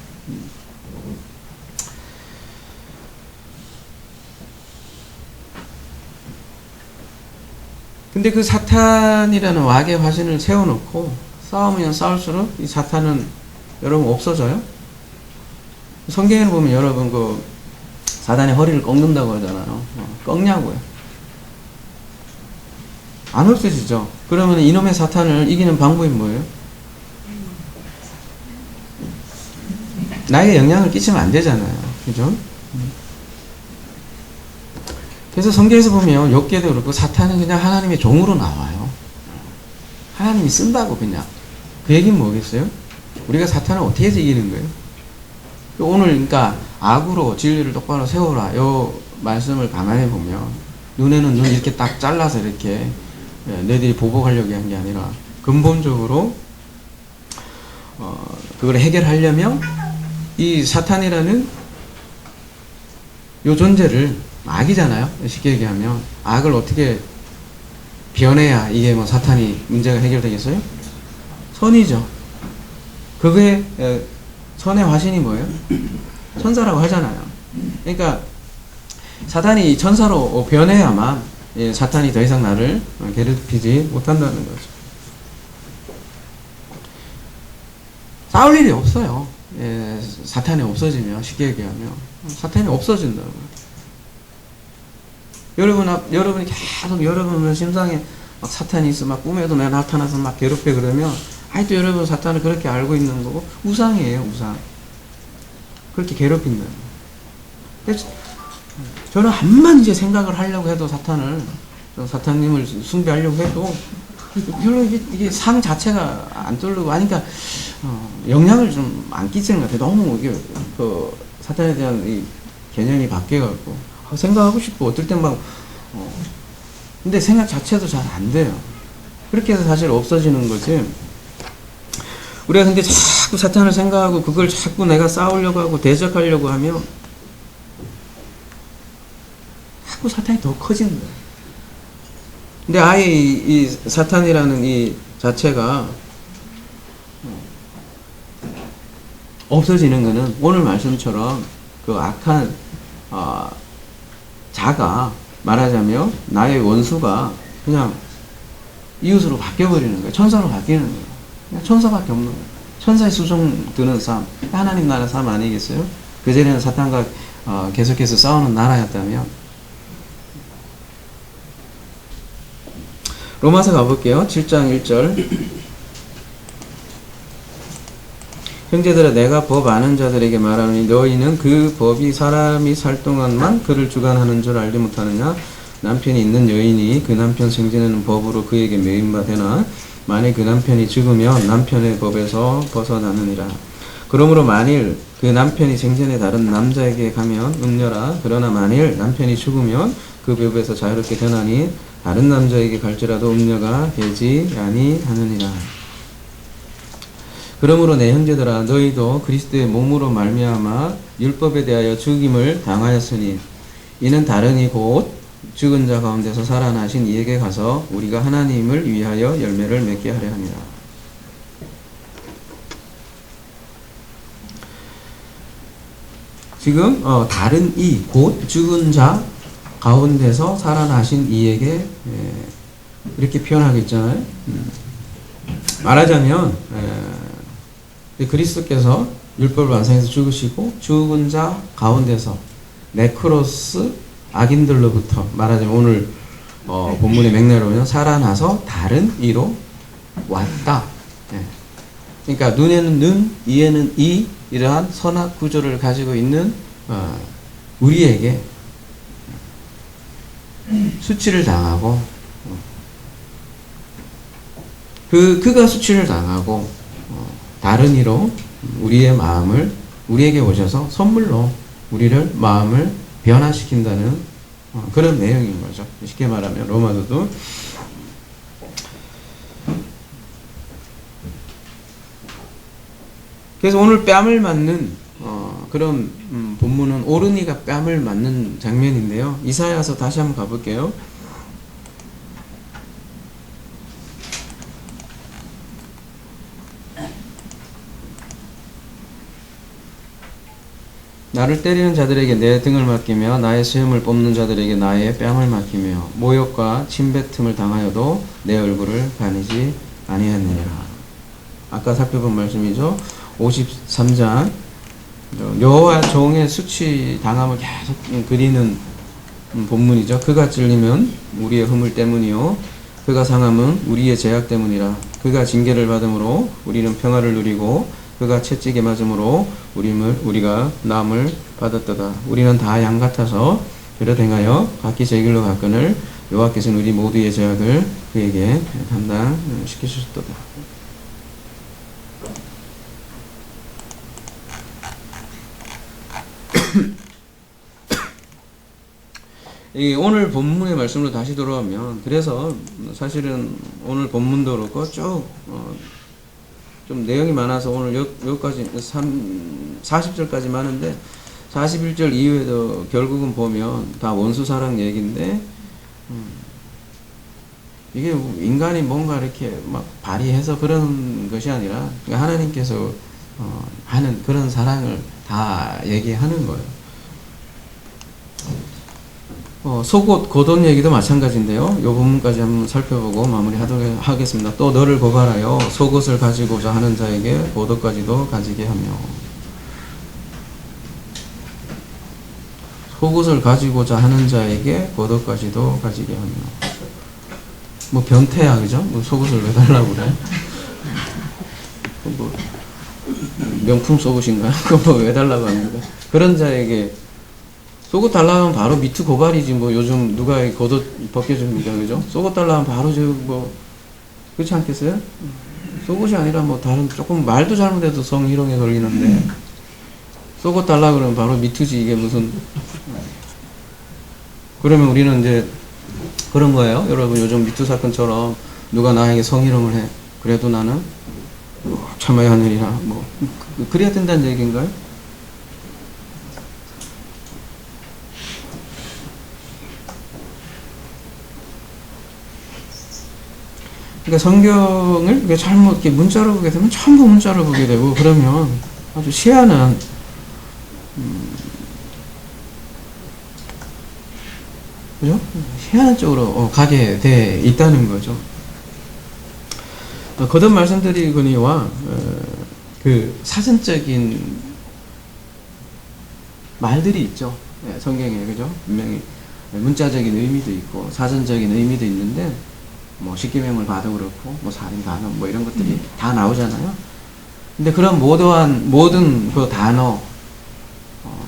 근데 그 사탄이라는 악의 화신을 세워놓고 싸우면 싸울수록 이 사탄은 여러분 없어져요? 성경에 보면 여러분 그 사단의 허리를 꺾는다고 하잖아요. 꺾냐고요? 안 없어지죠. 그러면 이놈의 사탄을 이기는 방법이 뭐예요? 나에게 영향을 끼치면 안 되잖아요. 그죠? 그래서 성경에서 보면 욥기에도 그렇고 사탄은 그냥 하나님의 종으로 나와요. 하나님이 쓴다고 그냥. 그 얘기는 뭐겠어요? 우리가 사탄을 어떻게 이기는 거예요? 오늘 그러니까 악으로 진리를 똑바로 세워라 요 말씀을 가만히 보면 눈에는 눈 이렇게 딱 잘라서 이렇게 너희들이 보복하려고 한 게 아니라 근본적으로 그걸 해결하려면 이 사탄이라는 요 존재를, 악이잖아요. 쉽게 얘기하면 악을 어떻게 변해야 이게 뭐 사탄이 문제가 해결되겠어요? 선이죠. 그게 선의 화신이 뭐예요? 천사라고 하잖아요. 그러니까 사탄이 천사로 변해야만 사탄이 더 이상 나를 괴롭히지 못한다는 거죠. 싸울 일이 없어요. 사탄이 없어지면, 쉽게 얘기하면 사탄이 없어진다고요. 여러분이 계속 여러분 심상에 막 사탄이 있어, 막 꿈에도 내가 나타나서 막 괴롭혀 그러면 아직도 여러분 사탄을 그렇게 알고 있는 거고 우상이에요, 우상. 그렇게 괴롭힌다. 그래서 저는 한만 이제 생각을 하려고 해도 사탄님을 숭배하려고 해도 별로 이게 상 자체가 안 떠오르고 하니까 영향을 좀 안 끼치는 것 같아요. 너무 이게 그 사탄에 대한 이 개념이 바뀌어갖고 생각하고 싶고 어떨 땐 막 근데 생각 자체도 잘 안 돼요. 그렇게 해서 사실 없어지는 거지. 우리가 근데 자꾸 사탄을 생각하고 그걸 자꾸 내가 싸우려고 하고 대적하려고 하면 자꾸 사탄이 더 커지는 거예요. 근데 아예 이 사탄이라는 이 자체가 없어지는 거는 오늘 말씀처럼 그 악한 자가 말하자면 나의 원수가 그냥 이웃으로 바뀌어버리는 거예요. 천사로 바뀌는 거예요. 그냥 천사밖에 없는 거예요. 천사의 수종 드는 삶, 하나님 나라 삶 아니겠어요? 그전에는 사탄과 계속해서 싸우는 나라였다면. 로마서 가볼게요. 7장 1절. 형제들아, 내가 법 아는 자들에게 말하노니 너희는 그 법이 사람이 살 동안만 그를 주관하는 줄 알지 못하느냐? 남편이 있는 여인이 그 남편 생전에는 법으로 그에게 매인바 되나? 만일 그 남편이 죽으면 남편의 법에서 벗어나느니라. 그러므로 만일 그 남편이 생전에 다른 남자에게 가면 음녀라. 그러나 만일 남편이 죽으면 그 법에서 자유롭게 되나니 다른 남자에게 갈지라도 음녀가 되지 아니하느니라. 그러므로 내 형제들아 너희도 그리스도의 몸으로 말미암아 율법에 대하여 죽임을 당하였으니 이는 다른 이 곧 죽은 자 가운데서 살아나신 이에게 가서 우리가 하나님을 위하여 열매를 맺게 하려 함이라. 지금 다른 이 곧 죽은 자 가운데서 살아나신 이에게 이렇게 표현하고 있잖아요. 말하자면 그리스도께서 율법을 완성해서 죽으시고 죽은 자 가운데서 네크로스 악인들로부터 말하자면 오늘 본문의 맥락으로는 살아나서 다른 이로 왔다. 그러니까 눈에는 눈, 이에는 이 이러한 선악 구조를 가지고 있는 우리에게 수치를 당하고 그가 수치를 당하고 다른 이로 우리의 마음을 우리에게 오셔서 선물로 우리를 마음을 변화시킨다는 그런 내용인 거죠. 쉽게 말하면 로마서도 그래서 오늘 뺨을 맞는 그런 본문은 오르니가 뺨을 맞는 장면인데요. 이사야서 다시 한번 가볼게요. 나를 때리는 자들에게 내 등을 맡기며 나의 수염을 뽑는 자들에게 나의 뺨을 맡기며 모욕과 침뱉음을 당하여도 내 얼굴을 가리지 아니하느니라. 아까 살펴본 말씀이죠. 53장 여호와 종의 수치 당함을 계속 그리는 본문이죠. 그가 찔리면 우리의 허물 때문이요 그가 상함은 우리의 죄악 때문이라. 그가 징계를 받음으로 우리는 평화를 누리고 그가 채찍에 맞음으로 우리가 남을 받았도다. 우리는 다 양 같아서 그릇 행하여 각기 제 길로 갔거늘 여호와께서는 우리 모두의 죄악을 그에게 담당시키셨도다. 오늘 본문의 말씀으로 다시 돌아오면 그래서 사실은 오늘 본문도 그렇고 쭉 좀 내용이 많아서 오늘 여기까지 40절까지 많은데 41절 이후에도 결국은 보면 다 원수사랑 얘기인데 이게 인간이 뭔가 이렇게 막 발휘해서 그런 것이 아니라 하나님께서 하는 그런 사랑을 다 얘기하는 거예요. 속옷, 겉옷 얘기도 마찬가지인데요. 이 부분까지 한번 살펴보고 마무리하도록 하겠습니다. 또 너를 고발하여 속옷을 가지고자 하는 자에게 겉옷까지도 가지게 하며 속옷을 가지고자 하는 자에게 겉옷까지도 가지게 하며 뭐 변태야 그죠? 뭐 속옷을 왜 달라고 그래? 뭐 명품 속옷인가요? 그거 왜 달라고 합니까? 그런 자에게 속옷 달라면 바로 미투 고발이지 뭐 요즘 누가 겉옷 벗겨줍니까 그죠? 속옷 달라면 바로 뭐 그렇지 않겠어요? 속옷이 아니라 뭐 다른 조금 말도 잘못해도 성희롱에 걸리는데 속옷 달라 그러면 바로 미투지 이게 무슨 그러면 우리는 이제 그런 거예요. 여러분 요즘 미투 사건처럼 누가 나에게 성희롱을 해 그래도 나는 참아야 하느니라 뭐 그래야 된다는 얘기인가요? 그러니까 성경을 잘못 이렇게 문자로 보게 되면 전부 문자로 보게 되고 그러면 아주 희한한 그죠? 희한한 쪽으로 가게 돼 있다는 거죠. 거듭 말씀드리거니와 그 사전적인 말들이 있죠. 성경에 그죠? 분명히 문자적인 의미도 있고 사전적인 의미도 있는데 뭐 십계명을 봐도 그렇고 뭐 살인 간음 뭐 이런 것들이 다 나오잖아요. 근데 그런 모든 그 단어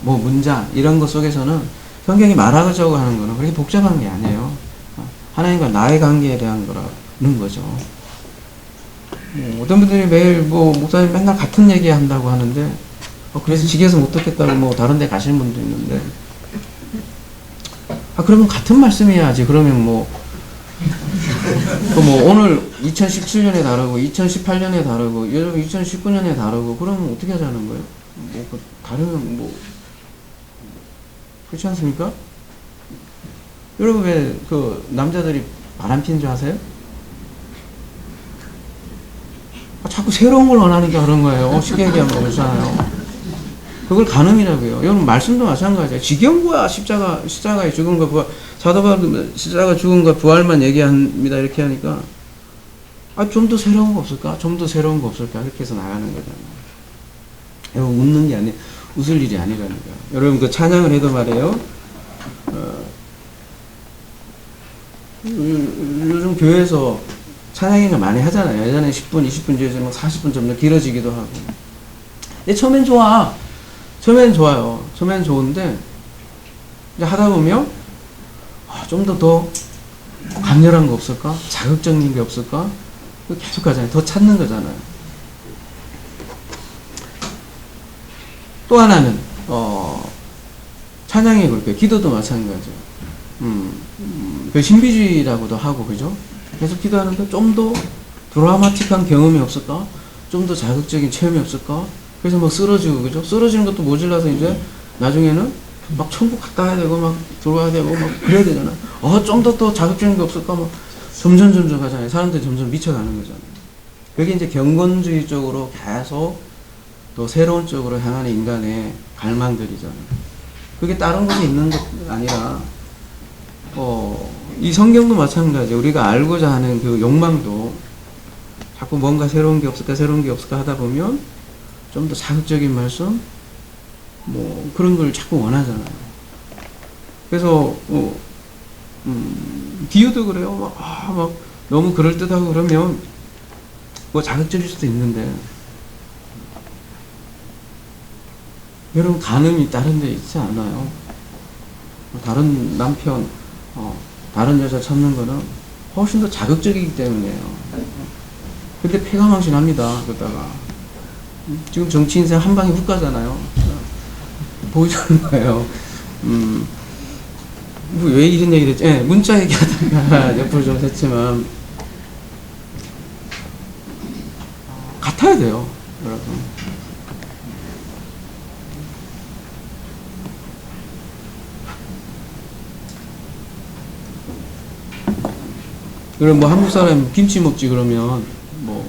뭐 문자 이런 것 속에서는 성경이 말하자고 하는 거는 그렇게 복잡한 게 아니에요. 하나님과 나의 관계에 대한 거라는 거죠. 어떤 분들이 매일 뭐 목사님 맨날 같은 얘기 한다고 하는데 그래서 지겨서 못 듣겠다고 뭐 다른 데 가시는 분도 있는데 그러면 같은 말씀 해야지. 그러면 뭐 그 뭐 오늘 2017년에 다르고 2018년에 다르고 여러분 2019년에 다르고 그러면 어떻게 하자는 거예요? 뭐 다르면 뭐 그렇지 않습니까? 여러분 왜 그 남자들이 바람 피는 줄 아세요? 자꾸 새로운 걸 원하니까 그런 거예요. 쉽게 얘기하면 그렇잖아요. 그걸 간음이라고요. 여러분 말씀도 마찬가지예요. 지겨운 거야. 십자가에 죽은 거 사도 바울 십자가 죽은 거 부활만 얘기합니다. 이렇게 하니까 좀 더 새로운 거 없을까? 좀 더 새로운 거 없을까? 이렇게 해서 나가는 거잖아요. 여러분 웃는 게 아니 웃을 일이 아니라니까. 여러분 그 찬양을 해도 말이에요. 요즘 교회에서 찬양을 많이 하잖아요. 예전에 10분, 20분 뒤에서 막 40분 좀 더 길어지기도 하고. 근데 처음엔 좋아. 처음엔 좋아요. 처음엔 좋은데, 이제 하다 보면, 좀 더 강렬한 거 없을까? 자극적인 게 없을까? 계속 가잖아요. 더 찾는 거잖아요. 또 하나는, 찬양이 그렇게, 기도도 마찬가지예요. 그 신비주의라고도 하고, 그죠? 계속 기도하는데 좀 더 드라마틱한 경험이 없을까? 좀 더 자극적인 체험이 없을까? 그래서 막 쓰러지고, 그죠? 쓰러지는 것도 모질라서 이제 나중에는 막 천국 갔다 와야 되고, 막 들어와야 되고, 막 그래야 되잖아. 좀 더 자극적인 게 없을까? 막 점점 가잖아요. 사람들이 점점 미쳐가는 거잖아요. 그게 이제 경건주의 쪽으로 계속 또 새로운 쪽으로 향하는 인간의 갈망들이잖아요. 그게 다른 것이 있는 것 아니라, 이 성경도 마찬가지. 우리가 알고자 하는 그 욕망도 자꾸 뭔가 새로운 게 없을까 하다 보면 좀 더 자극적인 말씀, 뭐 그런 걸 자꾸 원하잖아요. 그래서 비유도 그래요. 막 너무 그럴듯하고 그러면 뭐 자극적일 수도 있는데 여러분 간음이 다른 데 있지 않아요. 다른 남편, 다른 여자 찾는 거는 훨씬 더 자극적이기 때문이에요. 근데 폐가망신합니다. 그러다가 지금 정치 인생 한 방에 훅 가잖아요. 보여주는 거예요. 왜 이런 얘기를 했지? 네, 문자 얘기하다가 옆으로 좀 했지만 같아야 돼요, 여러분. 그럼 뭐 한국 사람 김치 먹지 그러면 뭐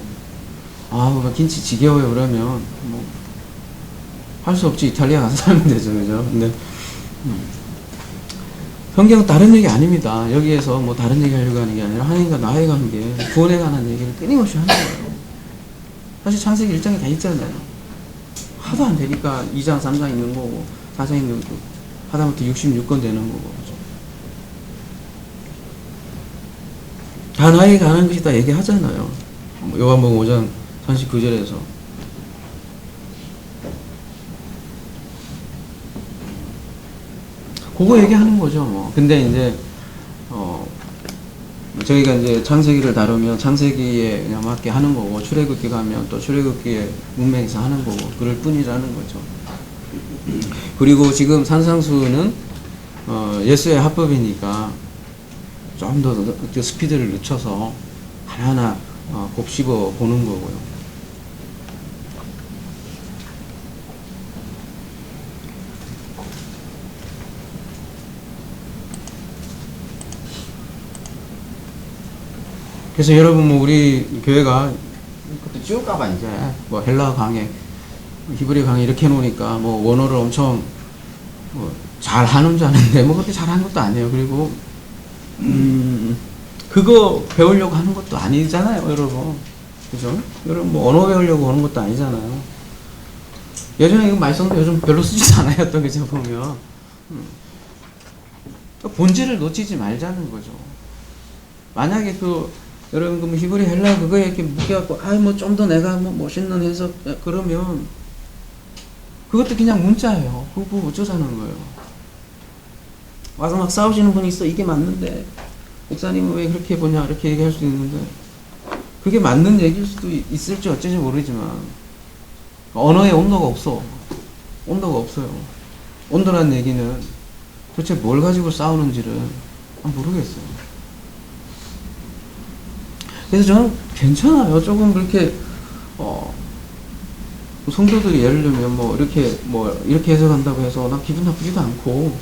김치 지겨워요 그러면 뭐 할 수 없지 이탈리아 가서 살면 되죠, 그죠? 근데 성경은 다른 얘기 아닙니다. 여기에서 뭐 다른 얘기 하려고 하는 게 아니라 하나님과 나의 관계, 구원에 관한 얘기를 끊임없이 하는 거예요. 사실 창세기 1장에 다 있잖아요. 하도 안 되니까 2장, 3장 있는 거고 4장 있는 거고 하다못해 66권 되는 거고, 그죠? 다 나에게 관한 것이다 얘기하잖아요. 요한복음 5장 39절에서. 그거 얘기하는 거죠, 뭐. 근데 이제, 저희가 이제 창세기를 다루면 창세기에 그냥 맞게 하는 거고, 출애굽기 가면 또 출애굽기에 문맥에서 하는 거고, 그럴 뿐이라는 거죠. 그리고 지금 산상수는, 예수의 합법이니까 좀 더 스피드를 늦춰서 하나하나 곱씹어 보는 거고요. 그래서 여러분 뭐 우리 교회가 그것도 찍을까봐 이제 뭐 헬라 강의, 히브리 강의 이렇게 해놓으니까 뭐 원어를 엄청 뭐 잘하는 줄 아는데 뭐 그렇게 잘하는 것도 아니에요. 그리고 그거 배우려고 하는 것도 아니잖아요, 여러분. 그죠? 여러분 뭐 언어 배우려고 하는 것도 아니잖아요. 예전에 이거 많이 썼는데 요즘 별로 쓰지도 않아요. 또 그죠 보면 본질을 놓치지 말자는 거죠. 만약에 여러분 그 히브리 헬라 그거에 이렇게 묶여갖고 뭐 좀 더 내가 뭐 멋있는 해석 그러면 그것도 그냥 문자예요. 그거 어쩌자는 거예요. 와서 막 싸우시는 분이 있어. 이게 맞는데 목사님은 왜 그렇게 보냐 이렇게 얘기할 수도 있는데 그게 맞는 얘기일 수도 있을지 어쩔지 모르지만 언어에 온도가 없어. 온도가 없어요. 온도란 얘기는 도대체 뭘 가지고 싸우는지를 모르겠어요. 그래서 저는 괜찮아요. 조금 그렇게 성도들이 예를 들면 이렇게 해석한다고 해서 나 기분 나쁘지도 않고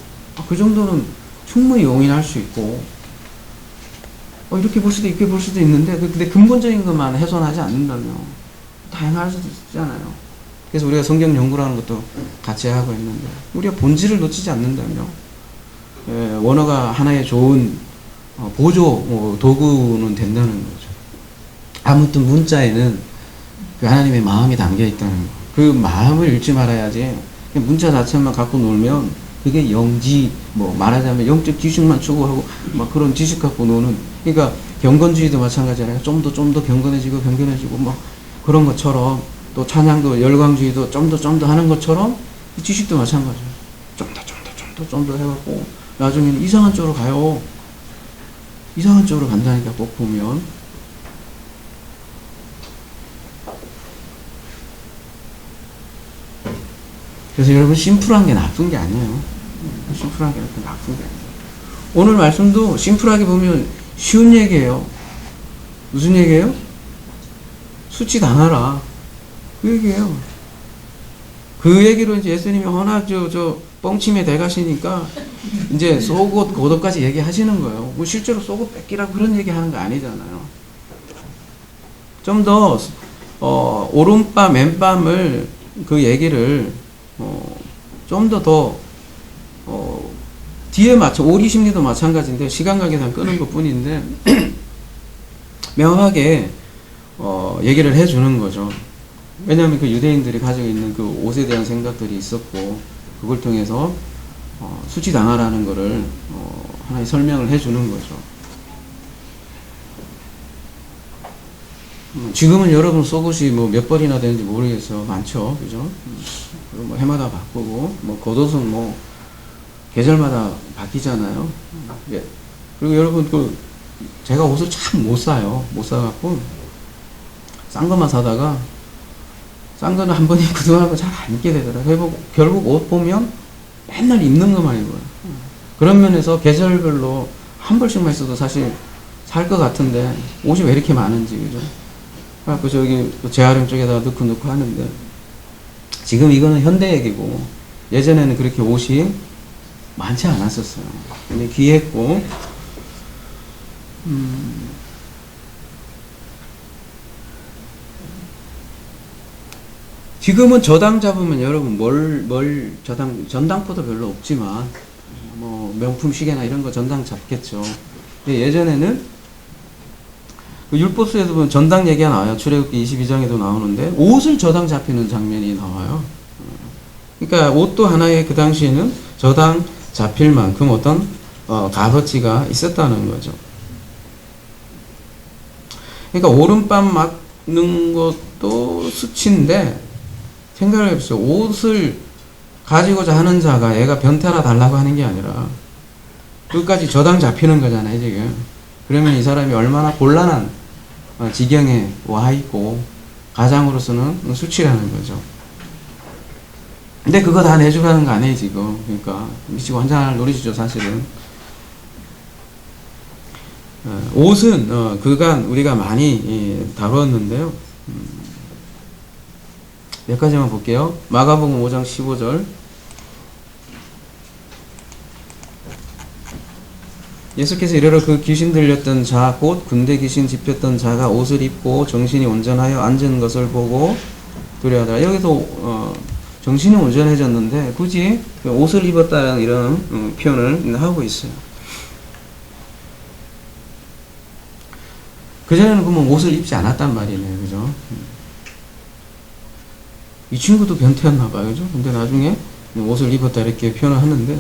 그 정도는 충분히 용인할 수 있고 이렇게 볼 수도 있게 볼 수도 있는데 근데 근본적인 것만 훼손하지 않는다면 다양할 수도 있잖아요. 그래서 우리가 성경 연구라는 것도 같이 하고 있는데 우리가 본질을 놓치지 않는다면 원어가 하나의 좋은 보조 도구는 된다는 거죠. 아무튼 문자에는 그 하나님의 마음이 담겨 있다는 거. 그 마음을 읽지 말아야지. 문자 자체만 갖고 놀면 그게 영지, 말하자면 영적 지식만 추구하고 막 그런 지식 갖고 노는. 그러니까 경건주의도 마찬가지잖아요. 좀 더 경건해지고 그런 것처럼 또 찬양도 열광주의도 좀 더 하는 것처럼 이 지식도 마찬가지예요. 좀 더 해갖고 나중에는 이상한 쪽으로 가요. 이상한 쪽으로 간다니까 꼭 보면. 그래서 여러분 심플한 게 나쁜 게 아니에요. 심플한 게 나쁜 게 아니에요. 오늘 말씀도 심플하게 보면 쉬운 얘기예요. 무슨 얘기예요? 수치 당하라. 그 얘기예요. 그 얘기로 이제 예수님이 워낙 뻥침에 대가시니까 이제 속옷 고도까지 얘기하시는 거예요. 실제로 속옷 뺏기라고 그런 얘기 하는 거 아니잖아요. 좀 더 오른밤 맨밤을 그 얘기를 좀 더 뒤에 맞춰 오리 심리도 마찬가지인데 시간 관계상 끄는 것 뿐인데 명확하게 얘기를 해주는 거죠. 왜냐하면 그 유대인들이 가지고 있는 그 옷에 대한 생각들이 있었고 그걸 통해서 수치 당하라는 거를 하나의 설명을 해주는 거죠. 지금은 여러분 속옷이 몇 벌이나 되는지 모르겠어요. 많죠, 그죠? 해마다 바꾸고 겉옷은 계절마다 바뀌잖아요. 예. 그리고 여러분 제가 옷을 참 못 사요. 못 사갖고 싼 것만 사다가 싼 거는 한 번 입고 그동안 잘 안 입게 되더라고요. 결국 옷 보면 맨날 입는 것만 입어요. 그런 면에서 계절별로 한 벌씩만 있어도 사실 살 것 같은데 옷이 왜 이렇게 많은지, 그죠? 그래갖고 저기 재활용 쪽에다가 넣고 하는데 지금 이거는 현대 얘기고 예전에는 그렇게 옷이 많지 않았었어요. 근데 귀했고 지금은 저당 잡으면 여러분 전당포도 별로 없지만 명품 시계나 이런 거 전당 잡겠죠. 근데 예전에는 그 율법서에도 보면 전당 얘기가 나와요. 출애굽기 22장에도 나오는데 옷을 저당 잡히는 장면이 나와요. 그러니까 옷도 하나의 그 당시에는 저당 잡힐 만큼 어떤 값어치가 있었다는 거죠. 그러니까 오른밤 맞는 것도 수치인데 생각을 해보세요. 옷을 가지고자 하는 자가 얘가 변태 하나 달라고 하는 게 아니라 끝까지 저당 잡히는 거잖아요, 지금. 그러면 이 사람이 얼마나 곤란한 지경에 와 있고 가장으로서는 수치라는 거죠. 근데 그거 다 내주라는 거 아니에요, 지금. 그러니까 미치고 환장할 노릇이죠, 사실은. 옷은 그간 우리가 많이 다루었는데요. 몇 가지만 볼게요. 마가복음 5장 15절. 예수께서 이르러 그 귀신 들렸던 자 곧 군대 귀신 집혔던 자가 옷을 입고 정신이 온전하여 앉은 것을 보고 두려워하더라. 여기서 정신이 온전해졌는데 굳이 옷을 입었다는 이런 표현을 하고 있어요. 그전에는 그러면 옷을 입지 않았단 말이네요. 그죠? 이 친구도 변태였나봐요. 그죠? 근데 나중에 옷을 입었다 이렇게 표현을 하는데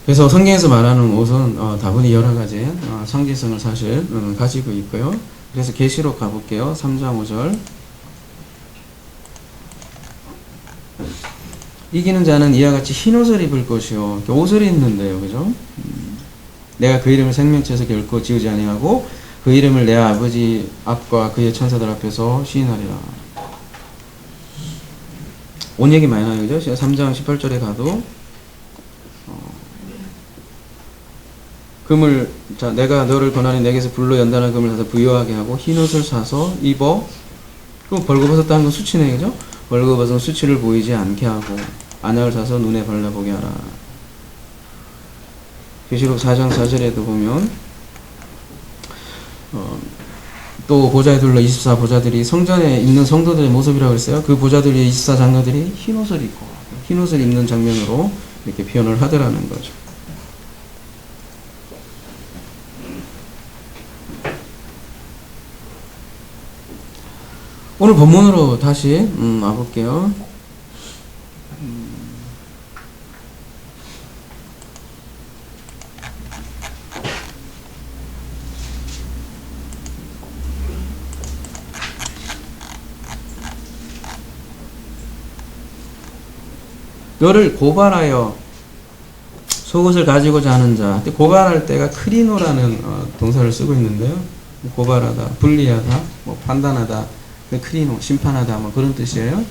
그래서 성경에서 말하는 옷은 다분히 여러 가지 상징성을 사실 가지고 있고요. 그래서 계시록 가볼게요. 3장 5절. 이기는 자는 이와 같이 흰 옷을 입을 것이요. 옷을 입는데요. 그죠? 내가 그 이름을 생명체에서 결코 지우지 아니하고 그 이름을 내 아버지 앞과 그의 천사들 앞에서 시인하리라. 옷 얘기 많이 나요. 그죠? 3장 18절에 가도 금을, 자, 내가 너를 권하니 내게서 불로 연단한 금을 사서 부유하게 하고 흰 옷을 사서 입어. 그럼 벌거벗었다는 건 수치네, 그죠? 벌거벗은 수치를 보이지 않게 하고 안약을 사서 눈에 발라보게 하라. 계시록 4장 4절에도 보면 또 보좌에 둘러 24 보좌들이 성전에 있는 성도들의 모습이라고 했어요. 그 보좌들 위에 24 장로들이 흰 옷을 입고 흰 옷을 입는 장면으로 이렇게 표현을 하더라는 거죠. 오늘 본문으로 다시 와볼게요. 너를 고발하여 속옷을 가지고자 하는 자. 고발할 때가 크리노라는 동사를 쓰고 있는데요. 고발하다, 분리하다, 뭐 판단하다, 크리노, 심판하다, 뭐 그런 뜻이에요.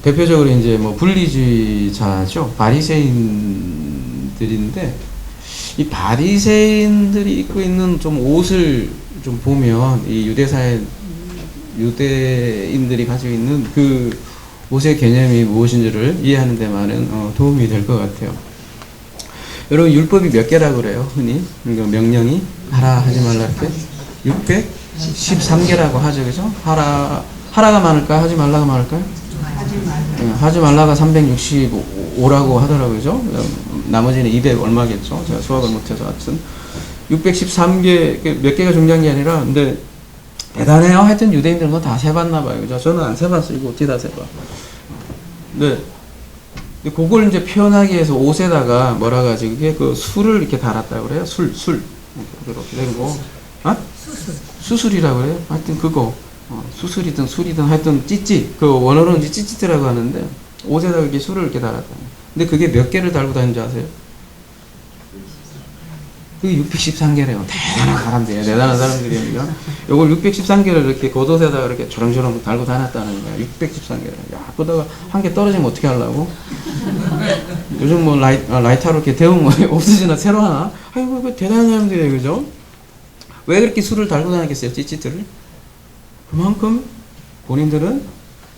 대표적으로 이제 뭐 분리주의자죠. 바리새인들인데, 이 바리새인들이 입고 있는 좀 옷을 좀 보면 이 유대인들이 가지고 있는 그 옷의 개념이 무엇인지를 이해하는 데 많은 도움이 될 것 같아요. 여러분, 율법이 몇 개라고 그래요? 흔히 명령이 하라 하지 말라 이렇게 613개라고 하죠, 그죠? 하라가 많을까 하지 말라가 많을까요? 하지 말라가 365라고 하더라고요, 그죠? 나머지는 200 얼마겠죠? 제가 수학을 못해서 하여튼 613개 몇 개가 중요한 게 아니라, 근데 대단해요. 하여튼 유대인들은 다 세봤나 봐요, 그죠? 저는 안 세봤어요. 이거 어떻게 다 세봐? 네. 그걸 이제 표현하기 위해서 옷에다가 뭐라 가지, 그게 그 술을 이렇게 달았다고 그래요. 술. 이렇게 된 거. 수술이라고 그래요. 하여튼 그거. 수술이든 술이든 하여튼 찌찌. 그 원어로는 찌찌트라고 하는데, 옷에다가 이렇게 술을 이렇게 달았다. 근데 그게 몇 개를 달고 다니는지 아세요? 그게 613개래요. 대단한 사람들이에요. 요걸 613개를 이렇게 겉옷에다가 이렇게 저렁저렁 달고 다녔다는 거야. 613개를. 야, 그러다가 한 개 떨어지면 어떻게 하려고? 요즘 뭐 라이터로 이렇게 데우면 없어지나 새로 하나? 아이고, 그 대단한 사람들이에요. 그죠? 왜 그렇게 술을 달고 다녔겠어요? 찌찌들을? 그만큼 본인들은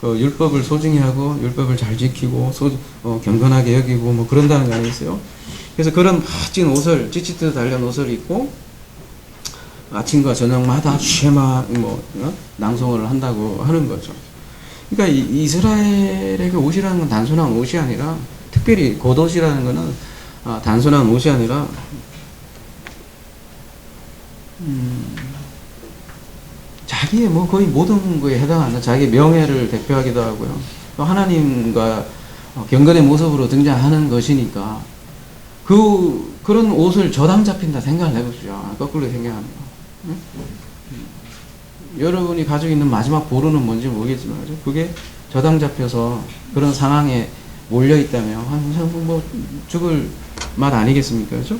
그 율법을 소중히 하고 율법을 잘 지키고 경건하게 여기고 뭐 그런다는 거 아니겠어요? 그래서 그런 멋진 옷을, 찌찌트 달린 옷을 입고 아침과 저녁마다 쉐마 낭송을 한다고 하는 거죠. 그러니까 이스라엘의 그 옷이라는 건 단순한 옷이 아니라, 특별히 겉옷이라는 거는 단순한 옷이 아니라 자기의 뭐 거의 모든 거에 해당하는 자기 명예를 대표하기도 하고요. 또 하나님과 경건의 모습으로 등장하는 것이니까 그런 옷을 저당 잡힌다 생각을 해보시죠. 거꾸로 생각하면. 응? 여러분이 가지고 있는 마지막 보루는 뭔지 모르겠지만, 그죠? 그게 저당 잡혀서 그런 상황에 몰려있다면, 뭐, 죽을 말 아니겠습니까? 그죠?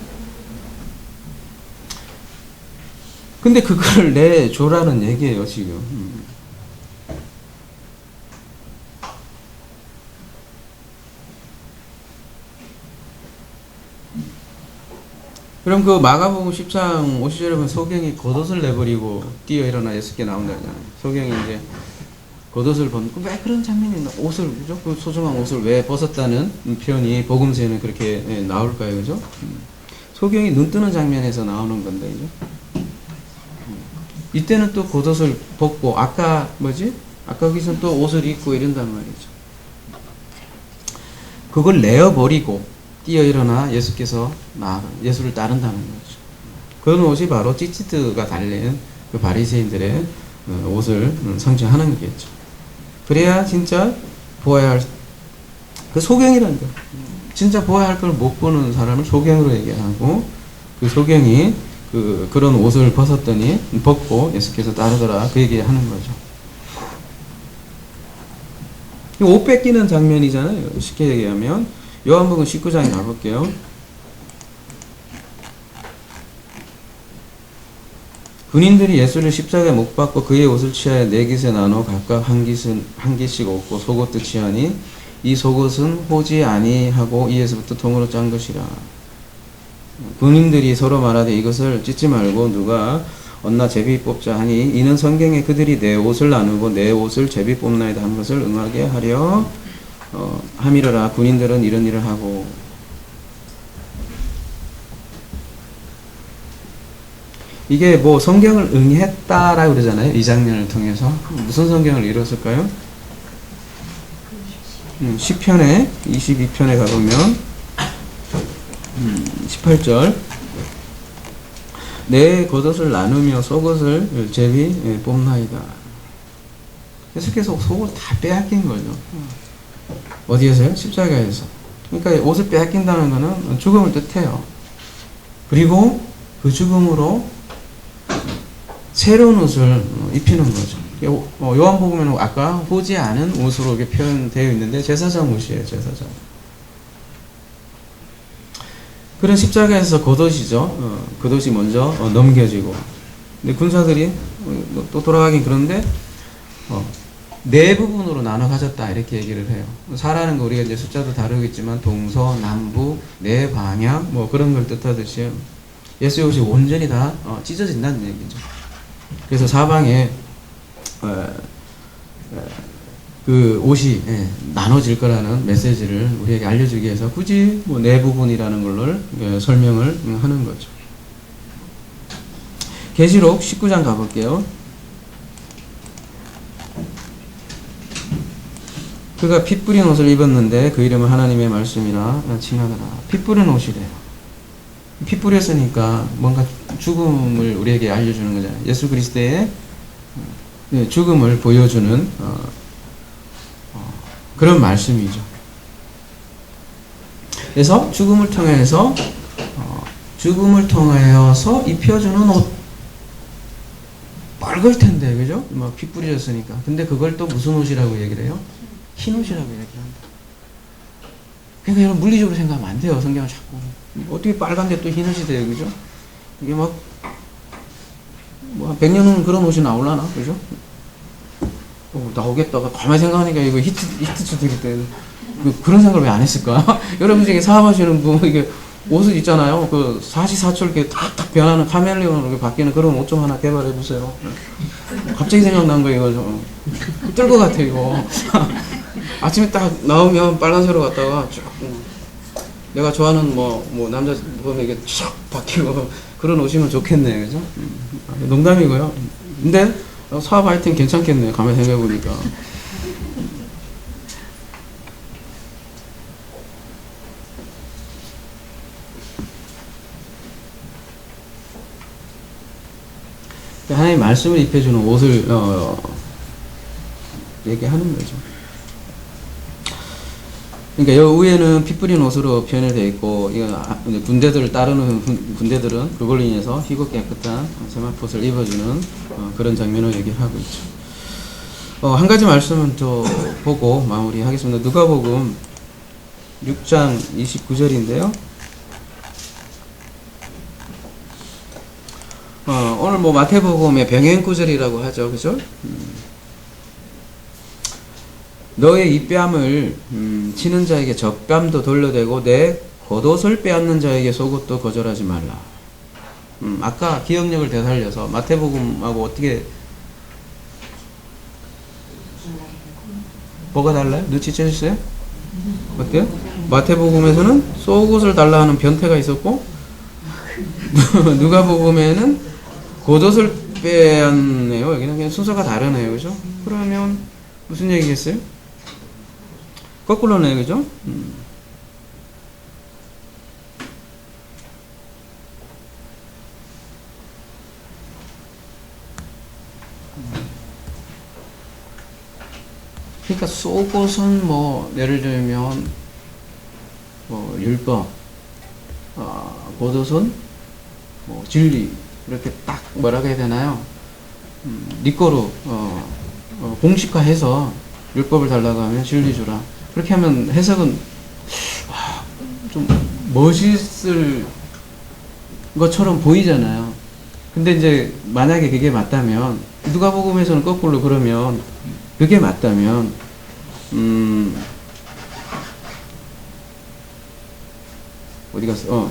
근데 그걸 내줘라는 얘기예요, 지금. 그럼 그 마가복음 10장 50절에 보면 소경이 겉옷을 내버리고 뛰어 일어나 예수께 나온다잖아요. 소경이 이제 겉옷을 벗고, 왜 그런 장면이 있나? 옷을, 그죠? 그 소중한 옷을 왜 벗었다는 표현이 복음서에는 그렇게 나올까요, 그죠? 소경이 눈 뜨는 장면에서 나오는 건데, 그죠? 이때는 또 겉옷을 벗고, 아까 거기서는 또 옷을 입고 이런단 말이죠. 그걸 내어버리고 뛰어 일어나 예수께서 예수를 따른다는 거죠. 그런 옷이 바로 찌찌트가 달린 그 바리새인들의 옷을 상징하는 거겠죠. 그래야 진짜 보아야 할, 그 소경이라는 거. 진짜 보아야 할 걸 못 보는 사람을 소경으로 얘기하고, 그 소경이 그런 옷을 벗고 예수께서 따르더라. 그 얘기 하는 거죠. 옷 뺏기는 장면이잖아요. 쉽게 얘기하면. 요한복음 19장에 가볼게요. 군인들이 예수를 십자가에 못 박고 그의 옷을 취하여 네 깃에 나눠 각각 한 깃씩 얻고 속옷도 취하니 이 속옷은 호지 아니하고 이에서부터 통으로 짠 것이라. 군인들이 서로 말하되 이것을 찢지 말고 누가 얻나 제비 뽑자 하니 이는 성경에 그들이 내 옷을 나누고 내 옷을 제비 뽑나이다 한 것을 응하게 하려 함이러라. 군인들은 이런 일을 하고. 이게 뭐 성경을 응했다라고 그러잖아요. 이 장면을 통해서. 무슨 성경을 이뤘을까요? 시편에 22편에 가보면 18절 내 겉옷을 나누며 속옷을 제비 뽑나이다. 계속해서 속을 다 빼앗긴 거죠. 어디에서요? 십자가에서. 그러니까 옷을 빼앗긴다는 것은 죽음을 뜻해요. 그리고 그 죽음으로 새로운 옷을 입히는 거죠. 요한복음에는 아까 후지 않은 옷으로 이렇게 표현되어 있는데 제사장 옷이에요. 제사장. 그런 십자가에서 겉옷이죠. 겉옷이 먼저 넘겨지고. 근데 군사들이 또 돌아가긴 그런데 네 부분으로 나눠 가졌다 이렇게 얘기를 해요. 사라는 거 우리가 이제 숫자도 다르겠지만 동서, 남북, 네 방향 뭐 그런 걸 뜻하듯이 예수의 옷이 온전히 다 찢어진다는 얘기죠. 그래서 사방에 그 옷이 나눠질 거라는 메시지를 우리에게 알려주기 위해서 굳이 뭐 네 부분이라는 걸로 설명을 하는 거죠. 계시록 19장 가볼게요. 그가 피 뿌린 옷을 입었는데 그 이름은 하나님의 말씀이라 칭하더라. 피 뿌린 옷이래요. 피 뿌렸으니까 뭔가 죽음을 우리에게 알려주는 거잖아요. 예수 그리스도의 죽음을 보여주는 그런 말씀이죠. 그래서 죽음을 통해서 입혀주는 옷 빨갈 텐데 그죠? 뭐 피 뿌려졌으니까. 근데 그걸 또 무슨 옷이라고 얘기를 해요? 흰 옷이라고 얘기를 한다. 그러니까 여러분 물리적으로 생각하면 안 돼요. 성경을 자꾸 어떻게 빨간데 또 흰 옷이 돼요, 그죠? 이게 뭐 100년 후는 그런 옷이 나올라나, 그죠? 나오겠다가 가만히 생각하니까 이거 히트주들이 때 그런 생각을 왜 안 했을까? 여러분 중에 사업하시는 분 이게 옷을 있잖아요. 그 사시사철 이렇게 탁탁 변하는 카멜레온으로 바뀌는 그런 옷 좀 하나 개발해 보세요. 갑자기 생각난 거예요, 이거. 뜰 것 같아요, 이거. 아침에 딱 나오면 빨간색으로 갔다가 쭉 내가 좋아하는 뭐 남자 보면 이게 쫙 바뀌고 그런 옷이면 좋겠네, 그죠? 농담이고요. 근데 사업 아이템 괜찮겠네요. 가만히 생각해보니까. 하나님 말씀을 입혀주는 옷을 얘기하는 거죠. 그러니까 여 위에는 피 뿌린 옷으로 표현되어 있고, 이거 군대들을 따르는 군대들은 그걸로 인해서 희고 깨끗한 세마포를 입어주는 그런 장면을 얘기하고 있죠. 한 가지 말씀은 또 보고 마무리하겠습니다. 누가복음 6장 29절인데요. 오늘 뭐 마태복음의 병행 구절이라고 하죠, 그죠? 너의 입뺨을 치는 자에게 젖뺨도 돌려대고 내 겉옷을 빼앗는 자에게 속옷도 거절하지 말라. 아까 기억력을 되살려서 마태복음하고 어떻게 뭐가 달라요? 눈치채셨어요? 어때요? 마태복음에서는 속옷을 달라 하는 변태가 있었고 누가복음에는 겉옷을 빼앗네요. 여기는 그냥 순서가 다르네요, 그죠? 그러면 무슨 얘기겠어요? 거꾸로네, 그죠? 그러니까 속옷은 뭐 예를 들면 뭐 율법, 겉옷은 뭐 진리 이렇게 딱 뭐라고 해야 되나요? 네 거로 공식화해서 율법을 달라고 하면 진리 주라. 그렇게 하면 해석은 좀 멋있을 것처럼 보이잖아요. 근데 이제 만약에 그게 맞다면 누가복음에서는 거꾸로 그러면 그게 맞다면 어디 갔어?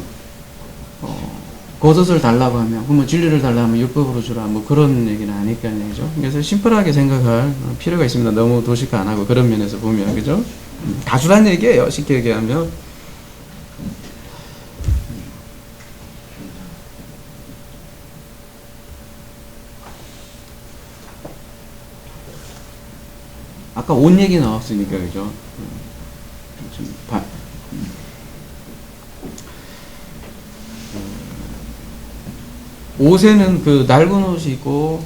겉옷을 달라고 하면, 그러면 진리를 달라고 하면 율법으로 주라, 뭐 그런 얘기는 아니니까요, 그죠? 그래서 심플하게 생각할 필요가 있습니다. 너무 도식화 안 하고, 그런 면에서 보면, 그죠? 다 주란 얘기예요, 쉽게 얘기하면. 아까 옷 얘기 나왔으니까, 그죠? 좀 옷에는 그 낡은 옷이 있고,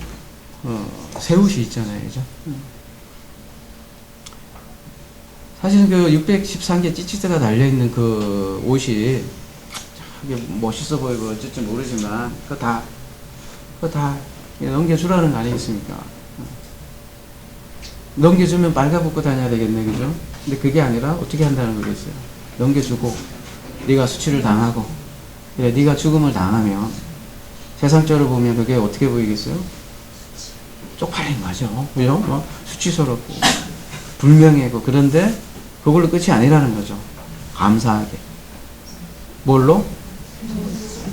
새 옷이 있잖아요, 그죠? 사실은 그 613개 찌찌드가 달려있는 그 옷이 되게 멋있어 보이고 어쩔지 모르지만, 그거 다 넘겨주라는 거 아니겠습니까? 넘겨주면 빨가벗고 다녀야 되겠네, 그죠? 근데 그게 아니라 어떻게 한다는 거겠어요? 넘겨주고, 네가 수치를 당하고, 그래, 네가 죽음을 당하면, 세상적으로 보면 그게 어떻게 보이겠어요? 쪽팔린 거죠. 그죠? 수치스럽고, 불명예고, 그런데 그걸로 끝이 아니라는 거죠. 감사하게. 뭘로?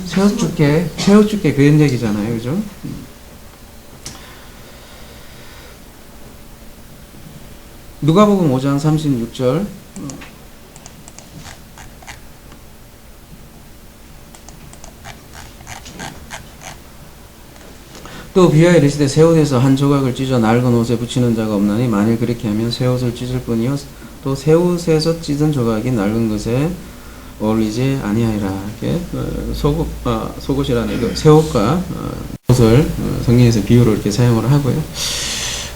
세워줄게 그런 얘기잖아요. 그죠? 누가복음 5장 36절. 또 비하여 이르시되 새 옷에서 한 조각을 찢어 낡은 옷에 붙이는 자가 없나니 만일 그렇게 하면 새 옷을 찢을 뿐이요 또 새 옷에서 찢은 조각이 낡은 것에 어울리지 아니하리라. 이렇게 속옷이라는 그 새 옷과 옷을 성경에서 비유로 이렇게 사용을 하고요.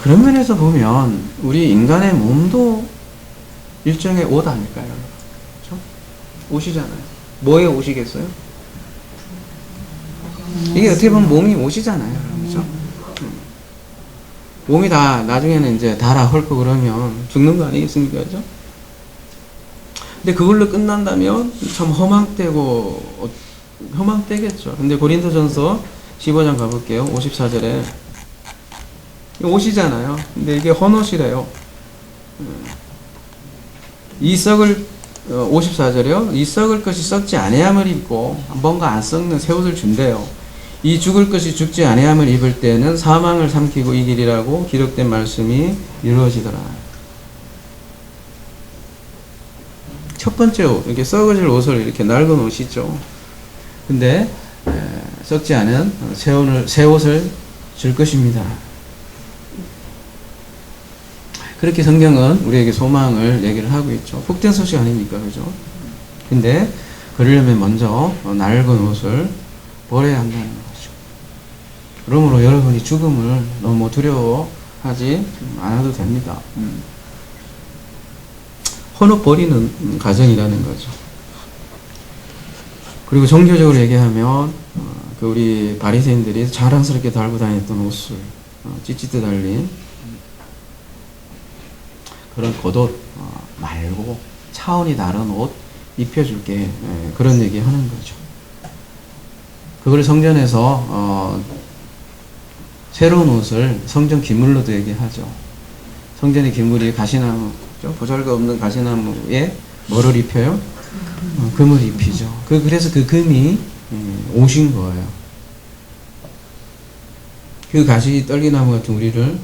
그런 면에서 보면 우리 인간의 몸도 일종의 옷 아닐까요? 그렇죠? 옷이잖아요. 뭐의 옷이겠어요? 이게 어떻게 보면 몸이 옷이잖아요. 그렇죠? 몸이 다 나중에는 이제 달아 헐고 그러면 죽는 거 아니겠습니까? 그죠? 근데 그걸로 끝난다면 참 험악되겠죠. 근데 고린도전서 15장 가볼게요. 54절에 옷이잖아요. 근데 이게 헌옷이래요. 이 썩을 54절이요. 이 썩을 것이 썩지 아니함을 입고 뭔가 안 썩는 새 옷을 준대요. 이 죽을 것이 죽지 아니함을 입을 때는 사망을 삼키고 이기리라고 기록된 말씀이 이루어지더라. 첫 번째 옷, 이렇게 썩어질 옷을 이렇게 낡은 옷이죠. 근데 썩지 않은 새 옷을 줄 것입니다. 그렇게 성경은 우리에게 소망을 얘기를 하고 있죠. 복된 소식 아닙니까? 그죠? 근데 그러려면 먼저 낡은 옷을 버려야 한다는 거죠. 그러므로 여러분이 죽음을 너무 두려워하지 않아도 됩니다. 헌옷 버리는 가정이라는 거죠. 그리고 종교적으로 얘기하면 그 우리 바리새인들이 자랑스럽게 달고 다녔던 옷을 찌찌듯 달린 그런 겉옷 말고 차원이 다른 옷 입혀줄게, 그런 얘기 하는 거죠. 그걸 성전에서 새로운 옷을 성전 기물로도 얘기하죠. 성전의 기물이 가시나무, 보잘것 없는 가시나무에 뭐를 입혀요? 금을 입히죠. 그래서 그 금이 옷인 거예요. 그 가시 떨기나무 같은 우리를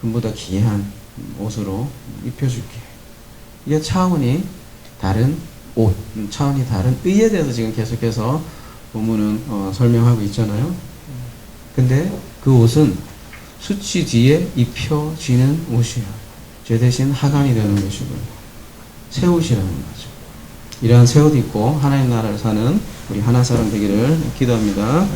금보다 귀한 옷으로 입혀줄게. 이게 차원이 다른 옷, 차원이 다른 의에 대해서 지금 계속해서 본문은 설명하고 있잖아요. 근데 그 옷은 수치 뒤에 입혀지는 옷이에요. 죄 대신 하강이 되는 것이고요. 새 옷이라는 거죠. 이러한 새 옷 입고 하나님 나라를 사는 우리 하나 사람 되기를 기도합니다.